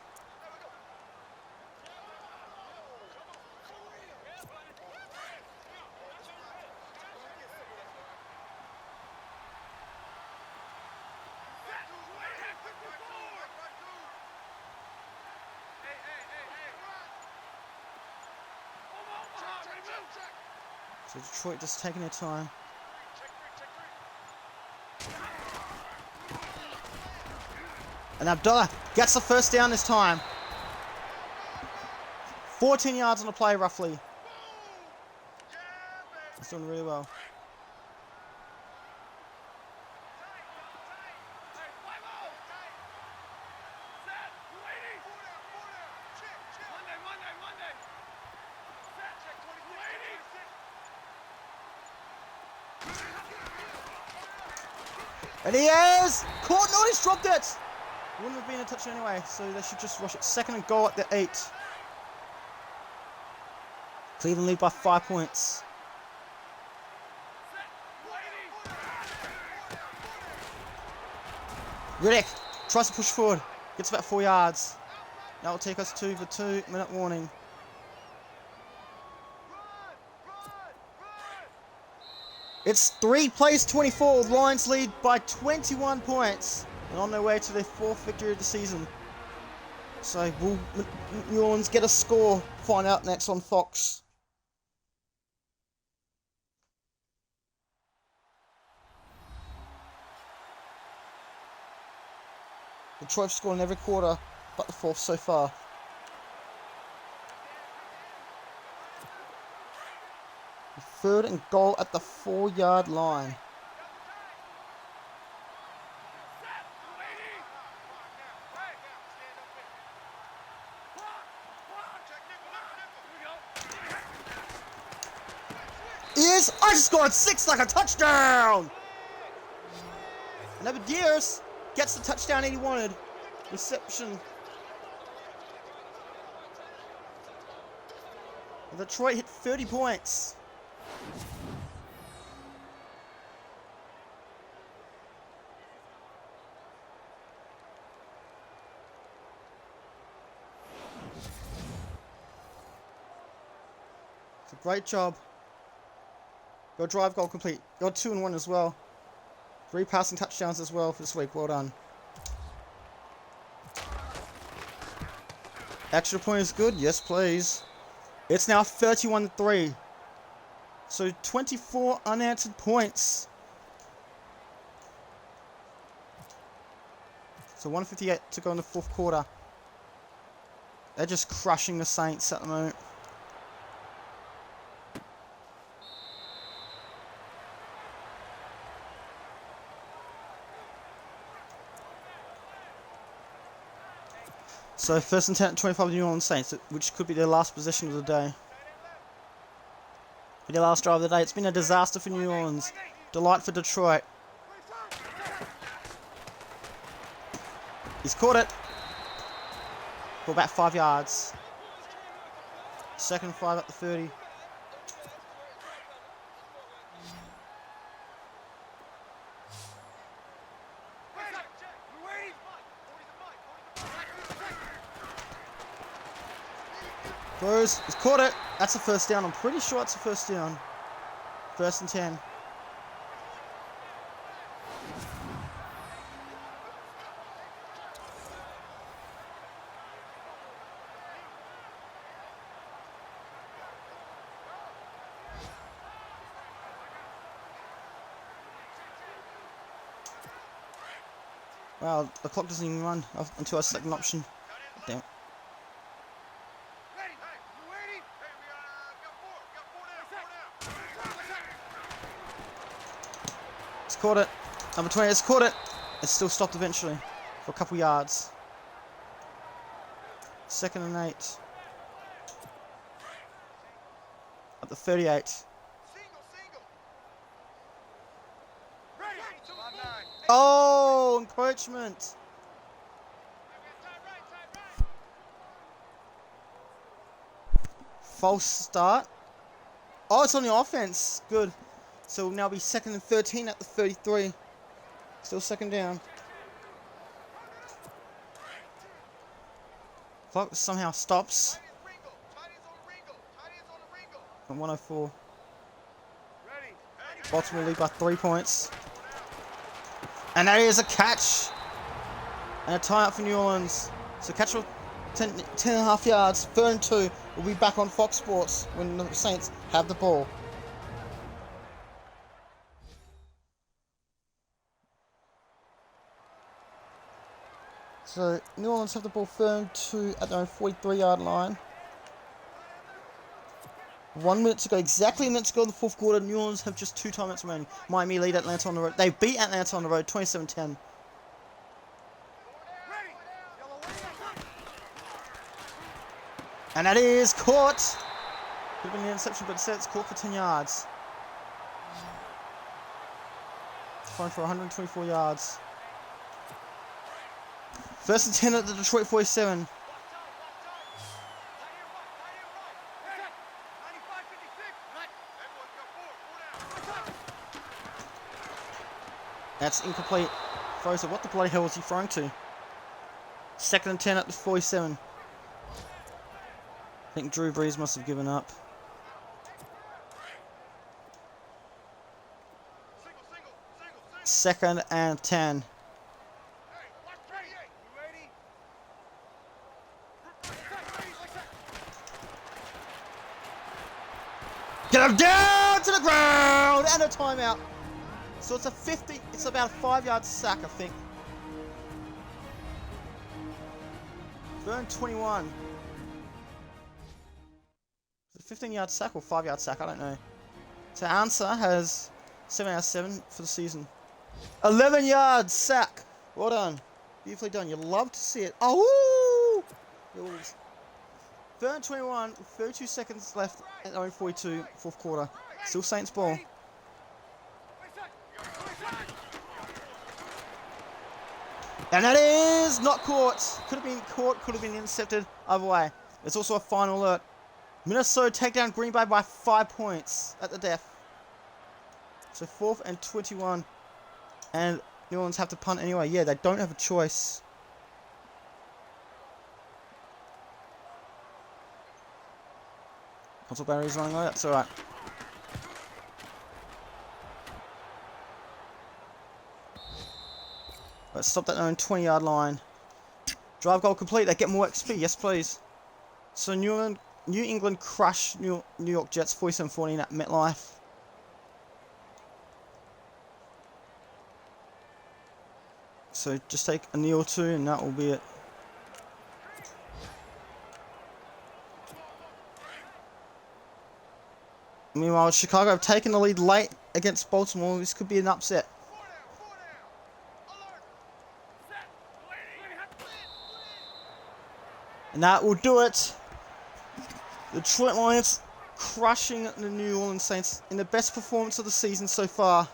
So Detroit just taking their time. And Abdullah gets the first down this time. 14 yards on the play, roughly. He's doing really well. And he is caught. No, he's dropped it. Wouldn't have been a touch anyway, so they should just rush it. 2nd and goal at the 8. Cleveland lead by 5 points. Riddick tries to push forward. Gets about 4 yards. That will take us to the 2-minute warning. It's 3 plays 24. Lions lead by 21 points. And on their way to their 4th victory of the season. So will New Orleans get a score? Find out next on Fox. Detroit have scored in every quarter but the 4th so far. Third and goal at the 4-yard line. I just scored 6 like a touchdown! And Abdias gets the touchdown he wanted. Reception. And Detroit hit 30 points. It's a great job. Your drive goal complete. You're 2-1 as well. 3 passing touchdowns as well for this week. Well done. Extra point is good. Yes, please. It's now 31-3. So 24 unanswered points. So 1:58 to go in the fourth quarter. They're just crushing the Saints at the moment. So 1st and 10 at 25 New Orleans Saints, which could be their last possession of the day. Their last drive of the day. It's been a disaster for New Orleans. Delight for Detroit. He's caught it. For about 5 yards. 2nd and 5 at the 30. Throws. He's caught it. That's a first down. I'm pretty sure it's a first down. 1st and 10. Wow, the clock doesn't even run until our second option. Damn it. It's caught it. Number 20 has caught it. It's still stopped eventually for a couple yards. 2nd and 8. At the 38. Oh, encroachment. False start. Oh, it's on the offense. Good. So we'll now be 2nd and 13 at the 33. Still 2nd down. Clock somehow stops. At 104. Baltimore lead by 3 points. And that is a catch. And a timeout for New Orleans. So catch for 10.5 yards. 3rd and 2. We'll be back on Fox Sports when the Saints have the ball. So New Orleans have the ball 3rd and 2 at their own 43-yard line. 1 minute to go, exactly a minute to go in the fourth quarter. New Orleans have just 2 timeouts remaining. Miami lead Atlanta on the road. They beat Atlanta on the road, 27-10. And that is caught. Could have been an interception, but instead it's caught for 10 yards. Thrown for 124 yards. 1st and 10 at the Detroit 47. That's incomplete. Throws it. What the bloody hell was he throwing to? 2nd and 10 at the 47. I think Drew Brees must have given up. Second and 10. Get him down to the ground and a timeout. So it's it's about a 5-yard sack, I think. 3rd and 21. Is it a 15-yard sack or 5-yard sack? I don't know. So answer has 7 out of 7 for the season. 11-yard sack. Well done. Beautifully done. You love to see it. Oh, woo! 3rd and 21 with 32 seconds left at 0:42, fourth quarter. Still Saints ball. And that is not caught. Could have been caught, could have been intercepted. Either way. There's also a final alert. Minnesota take down Green Bay by 5 points at the death. So 4th and 21. And New Orleans have to punt anyway. Yeah, they don't have a choice. Console battery's running low. That's alright. Let's stop that on 20-yard line. Drive goal complete. They get more XP. Yes, please. So New England crushed New York Jets 47-14 at MetLife. So just take a knee or two and that will be it. Meanwhile, Chicago have taken the lead late against Baltimore. This could be an upset. And that will do it. The Detroit Lions crushing the New Orleans Saints in the best performance of the season so far.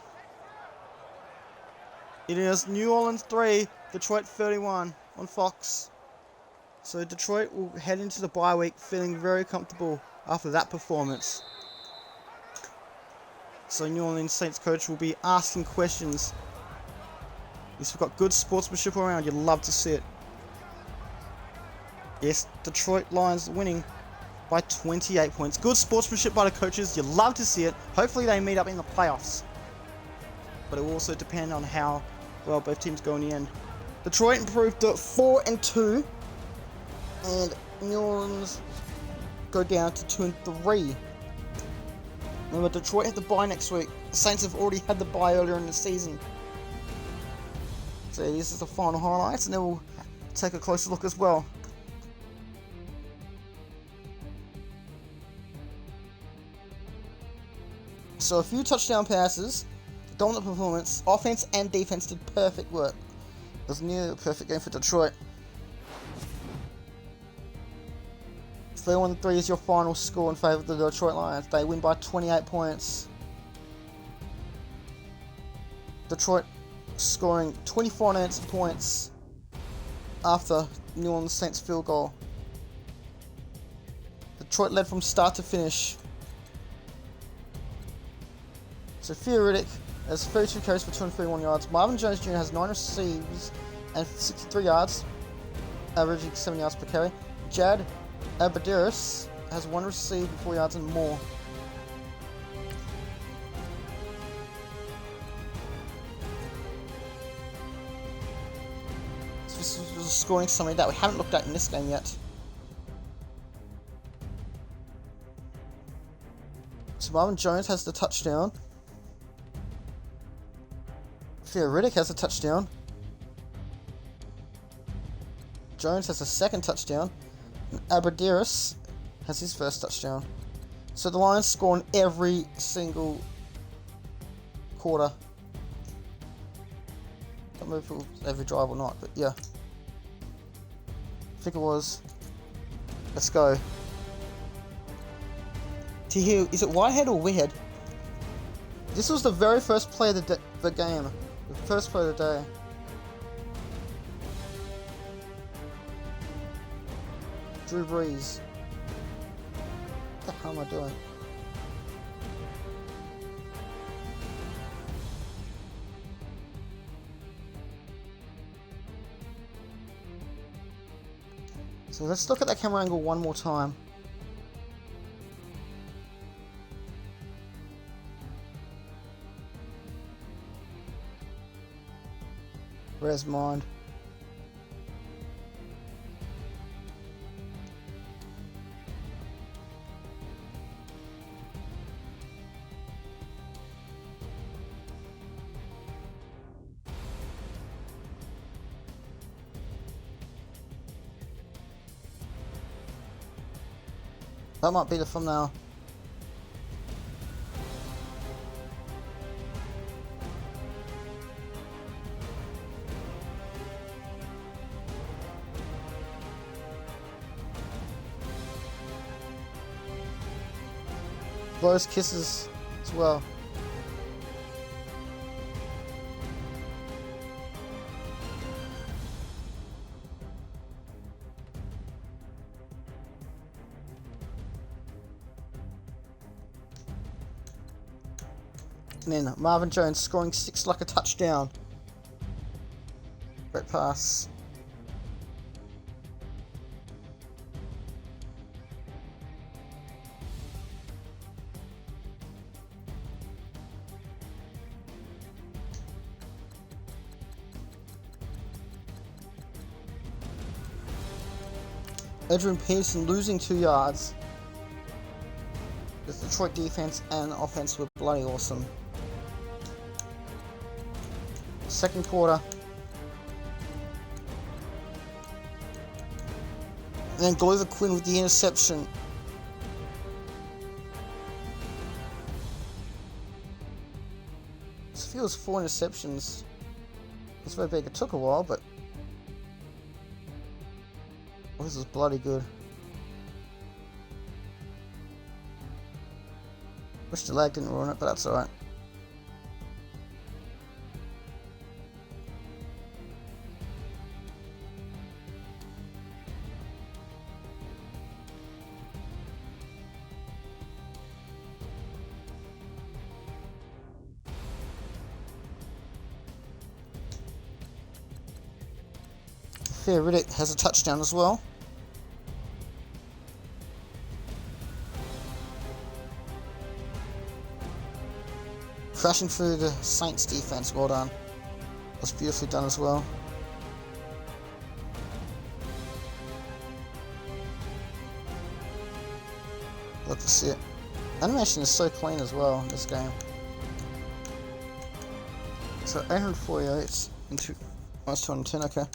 It is New Orleans 3, Detroit 31 on Fox. So Detroit will head into the bye week feeling very comfortable after that performance. So New Orleans Saints coach will be asking questions. Yes, we've got good sportsmanship around. You'd love to see it. Yes, Detroit Lions winning by 28 points. Good sportsmanship by the coaches. You'd love to see it. Hopefully they meet up in the playoffs. But it will also depend on how well both teams go in the end. Detroit improved to 4-2. And New Orleans go down to 2-3. Remember, Detroit have the bye next week. The Saints have already had the bye earlier in the season. So this is the final highlights, and then we'll take a closer look as well. So a few touchdown passes, dominant performance, offense and defense did perfect work. It was nearly a perfect game for Detroit. 31-3 is your final score in favour of the Detroit Lions. They win by 28 points. Detroit scoring 24 unanswered points after New Orleans Saints field goal. Detroit led from start to finish. So Riddick has 32 carries for 231 yards. Marvin Jones Jr. has 9 receives and 63 yards, averaging 7 yards per carry. Jad Abadiris has 1 receive, 4 yards and more. So this was a scoring summary that we haven't looked at in this game yet. So Marvin Jones has the touchdown. Riddick has a touchdown. Jones has a second touchdown. And Abadiris has his first touchdown. So the Lions score in every single quarter. Don't remember if it was every drive or not, but yeah. I think it was. Let's go. Is it Whitehead or Weird? This was the very first play of the game. The first play of the day. Drew Brees. What the hell am I doing? So let's look at that camera angle one more time. Where's mine? That might be the thumbnail. Blows kisses as well. And then Marvin Jones scoring 6 like a touchdown. Great pass. Adrian Peterson losing 2 yards. The Detroit defense and offense were bloody awesome. Second quarter. And then Glover Quinn with the interception. This feels 4 interceptions. It's very big. It took a while, but this is bloody good. Wish the lag didn't ruin it, but that's alright. Fair Riddick has a touchdown as well. Crashing through the Saints defense, well done. That's beautifully done as well. Love to see it. Animation is so clean as well in this game. So 848 into minus 210, okay.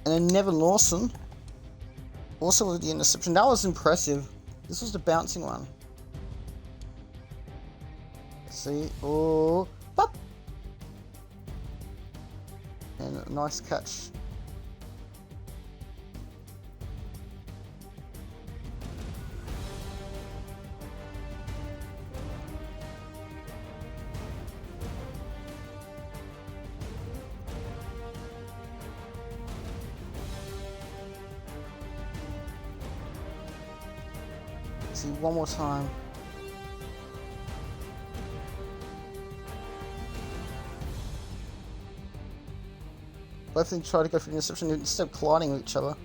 And then Nevin Lawson, also with the interception. That was impressive. This was the bouncing one. Let's see. Oh, pop! And a nice catch. See one more time. Both of them try to go for the interception instead of colliding with each other.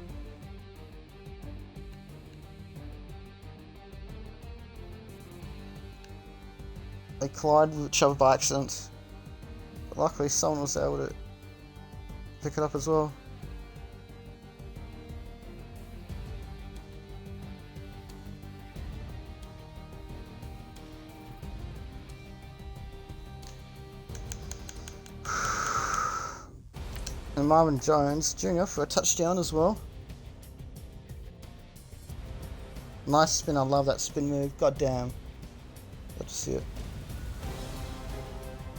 They collide with each other by accident. But luckily someone was able to pick it up as well. And Marvin Jones Jr. for a touchdown as well. Nice spin, I love that spin move, goddamn. Love to see it.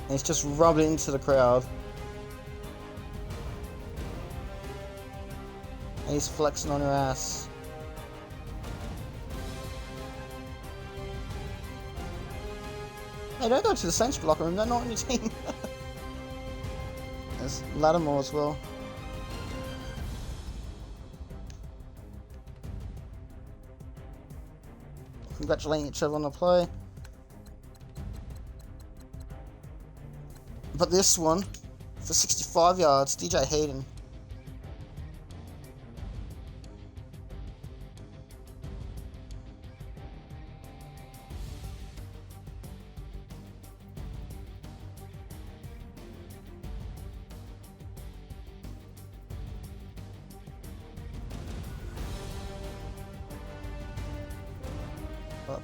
And he's just rubbed it into the crowd. And he's flexing on your ass. Hey, don't go to the Saints locker room, they're not on your team. There's Lattimore as well. Congratulating each other on the play. But this one, for 65 yards, DJ Hayden.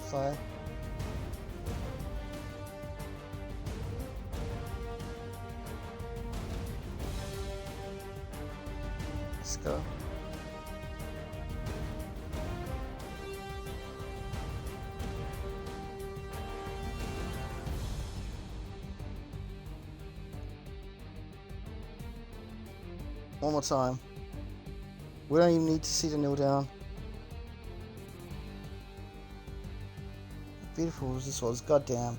Play. Let's go. One more time. We don't even need to see the kneel down. Beautiful as this was, goddamn.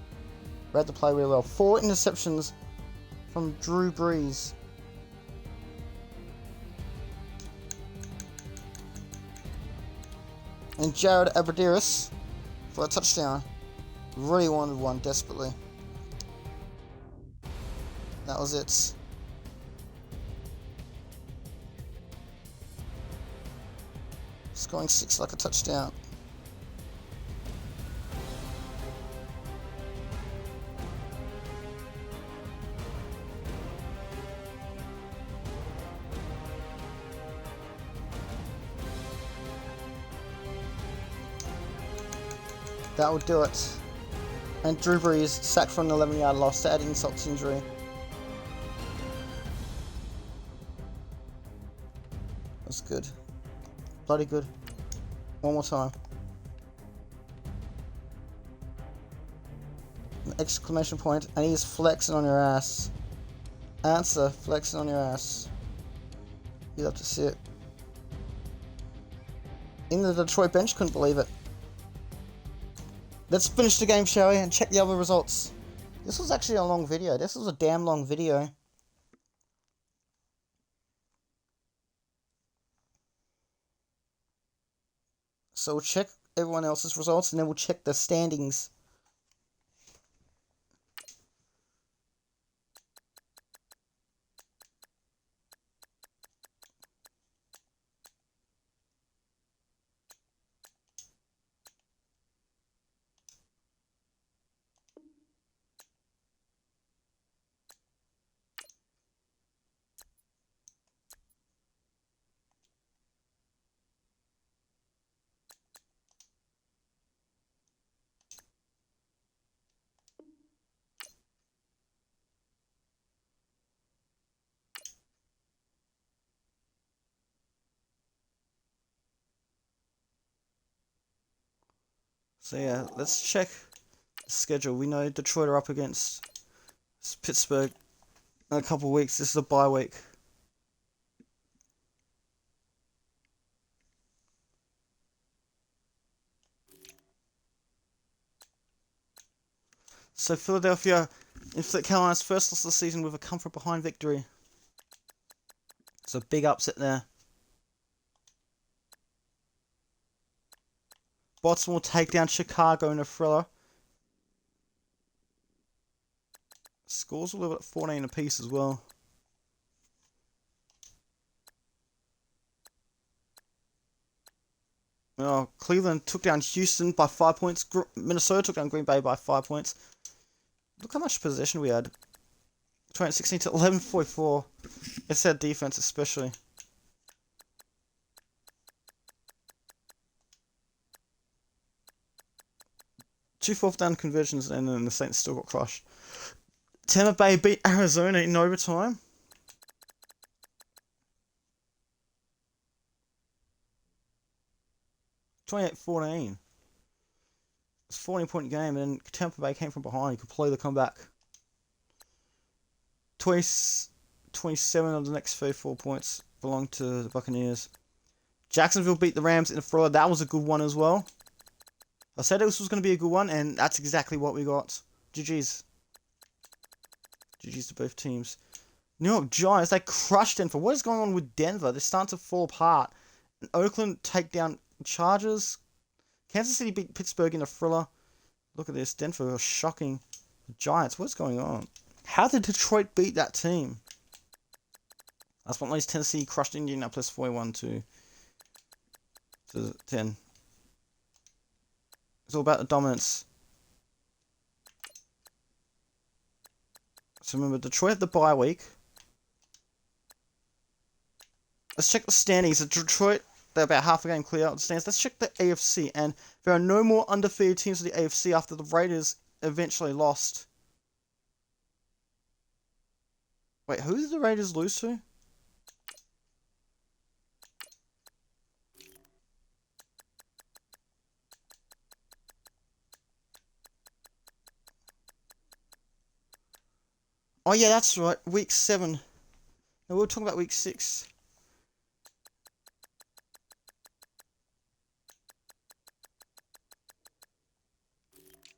Read the play really well. 4 interceptions from Drew Brees. And Jared Abbrederis for a touchdown. Really wanted one desperately. That was it. Scoring 6 like a touchdown. That will do it. And Drew Brees sacked for an 11-yard loss to add insult to injury. That's good. Bloody good. One more time. An exclamation point, and he's flexing on your ass. Answer, flexing on your ass. You'd have to see it. In the Detroit bench couldn't believe it. Let's finish the game, shall we, and check the other results. This was actually a long video. This was a damn long video. So we'll check everyone else's results, and then we'll check the standings. So yeah, let's check the schedule. We know Detroit are up against Pittsburgh in a couple of weeks. This is a bye week. So Philadelphia inflict Carolina's first loss of the season with a comfort behind victory. It's a big upset there. Baltimore take down Chicago in a thriller. Scores will live at 14 apiece as well. Oh, Cleveland took down Houston by 5 points. Minnesota took down Green Bay by 5 points. Look how much possession we had. 2016 to 11:44. It's their defense especially. 2 fourth down conversions, and then the Saints still got crushed. Tampa Bay beat Arizona in overtime. (28-14). It's a 14-point game, and Tampa Bay came from behind. You could play the comeback. 27 of the next 34 points belong to the Buccaneers. Jacksonville beat the Rams in a thriller. That was a good one as well. I said this was going to be a good one, and that's exactly what we got. GG's. GG's to both teams. New York Giants, they crushed Denver. What is going on with Denver? They're starting to fall apart. And Oakland take down Chargers. Kansas City beat Pittsburgh in a thriller. Look at this. Denver are shocking. The Giants, what's going on? How did Detroit beat that team? Last but not least, Tennessee crushed Indianapolis 41-10. It's all about the dominance. So remember, Detroit had the bye week. Let's check the standings. Detroit, they're about half a game clear out the standings. Let's check the AFC. And there are no more undefeated teams in the AFC after the Raiders eventually lost. Wait, who did the Raiders lose to? Oh yeah, that's right. Week 7. No, we were talking about week 6.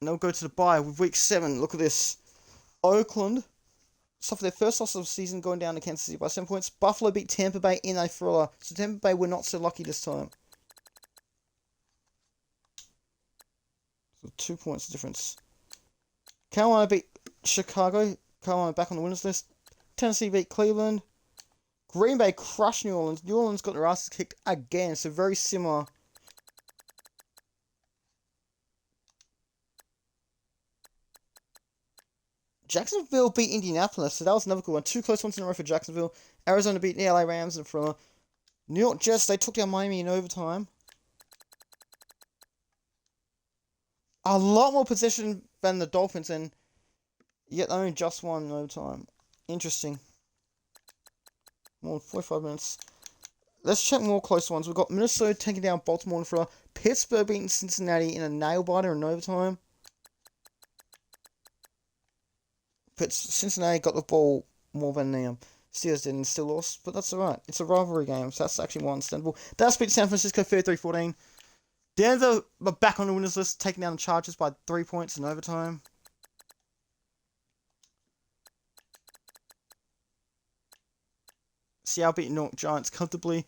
And they'll go to the bye with week 7. Look at this. Oakland suffered their first loss of the season, going down to Kansas City by 7 points. Buffalo beat Tampa Bay in a thriller. So Tampa Bay were not so lucky this time. So 2 points difference. Carolina beat Chicago. Carolina back on the winners list. Tennessee beat Cleveland. Green Bay crushed New Orleans. New Orleans got their asses kicked again. So very similar. Jacksonville beat Indianapolis. So that was another good one. 2 close ones in a row for Jacksonville. Arizona beat the LA Rams in a thriller. New York Jets, they took down Miami in overtime. a lot more possession than the Dolphins, and yet only just won in overtime. Interesting. More than 45 minutes. Let's check more close ones. We've got Minnesota taking down Baltimore in Florida. Pittsburgh beating Cincinnati in a nail-biter in overtime. But Cincinnati got the ball more than the Steelers did and still lost. But that's alright. It's a rivalry game, so that's actually more understandable. Dallas beat San Francisco 33-14. Denver are back on the winners list, taking down the Chargers by 3 points in overtime. Seattle beat New York Giants comfortably.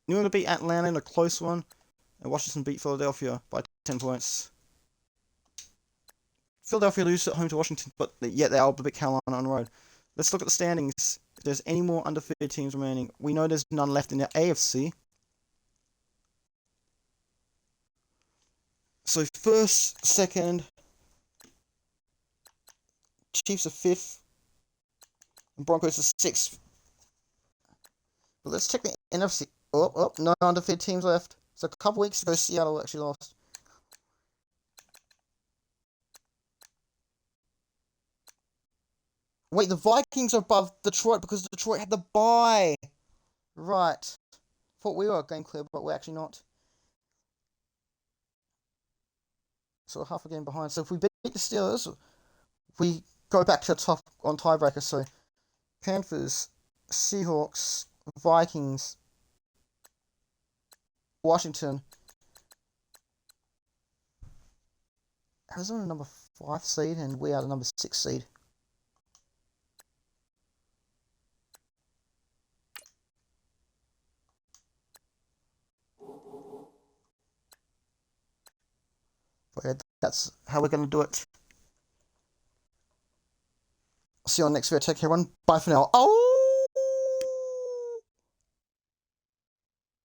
New England beat Atlanta in a close one. And Washington beat Philadelphia by 10 points. Philadelphia lose at home to Washington, but yet they are beat Carolina on the road. Let's look at the standings. If there's any more undefeated teams remaining. We know there's none left in the AFC. So first, second, Chiefs are 5th, and Broncos are 6th. But let's check the NFC. No undefeated teams left. So a couple weeks ago, Seattle actually lost. Wait, the Vikings are above Detroit because Detroit had the bye. Right. Thought we were game clear, but we're actually not. So we're half a game behind. So if we beat the Steelers, we go back to the top on tiebreaker. So Panthers, Seahawks, Vikings, Washington. Arizona number 5 seed, and we are the number 6 seed. But yeah, that's how we're going to do it. See you on next video. Take care, everyone. Bye for now. Oh!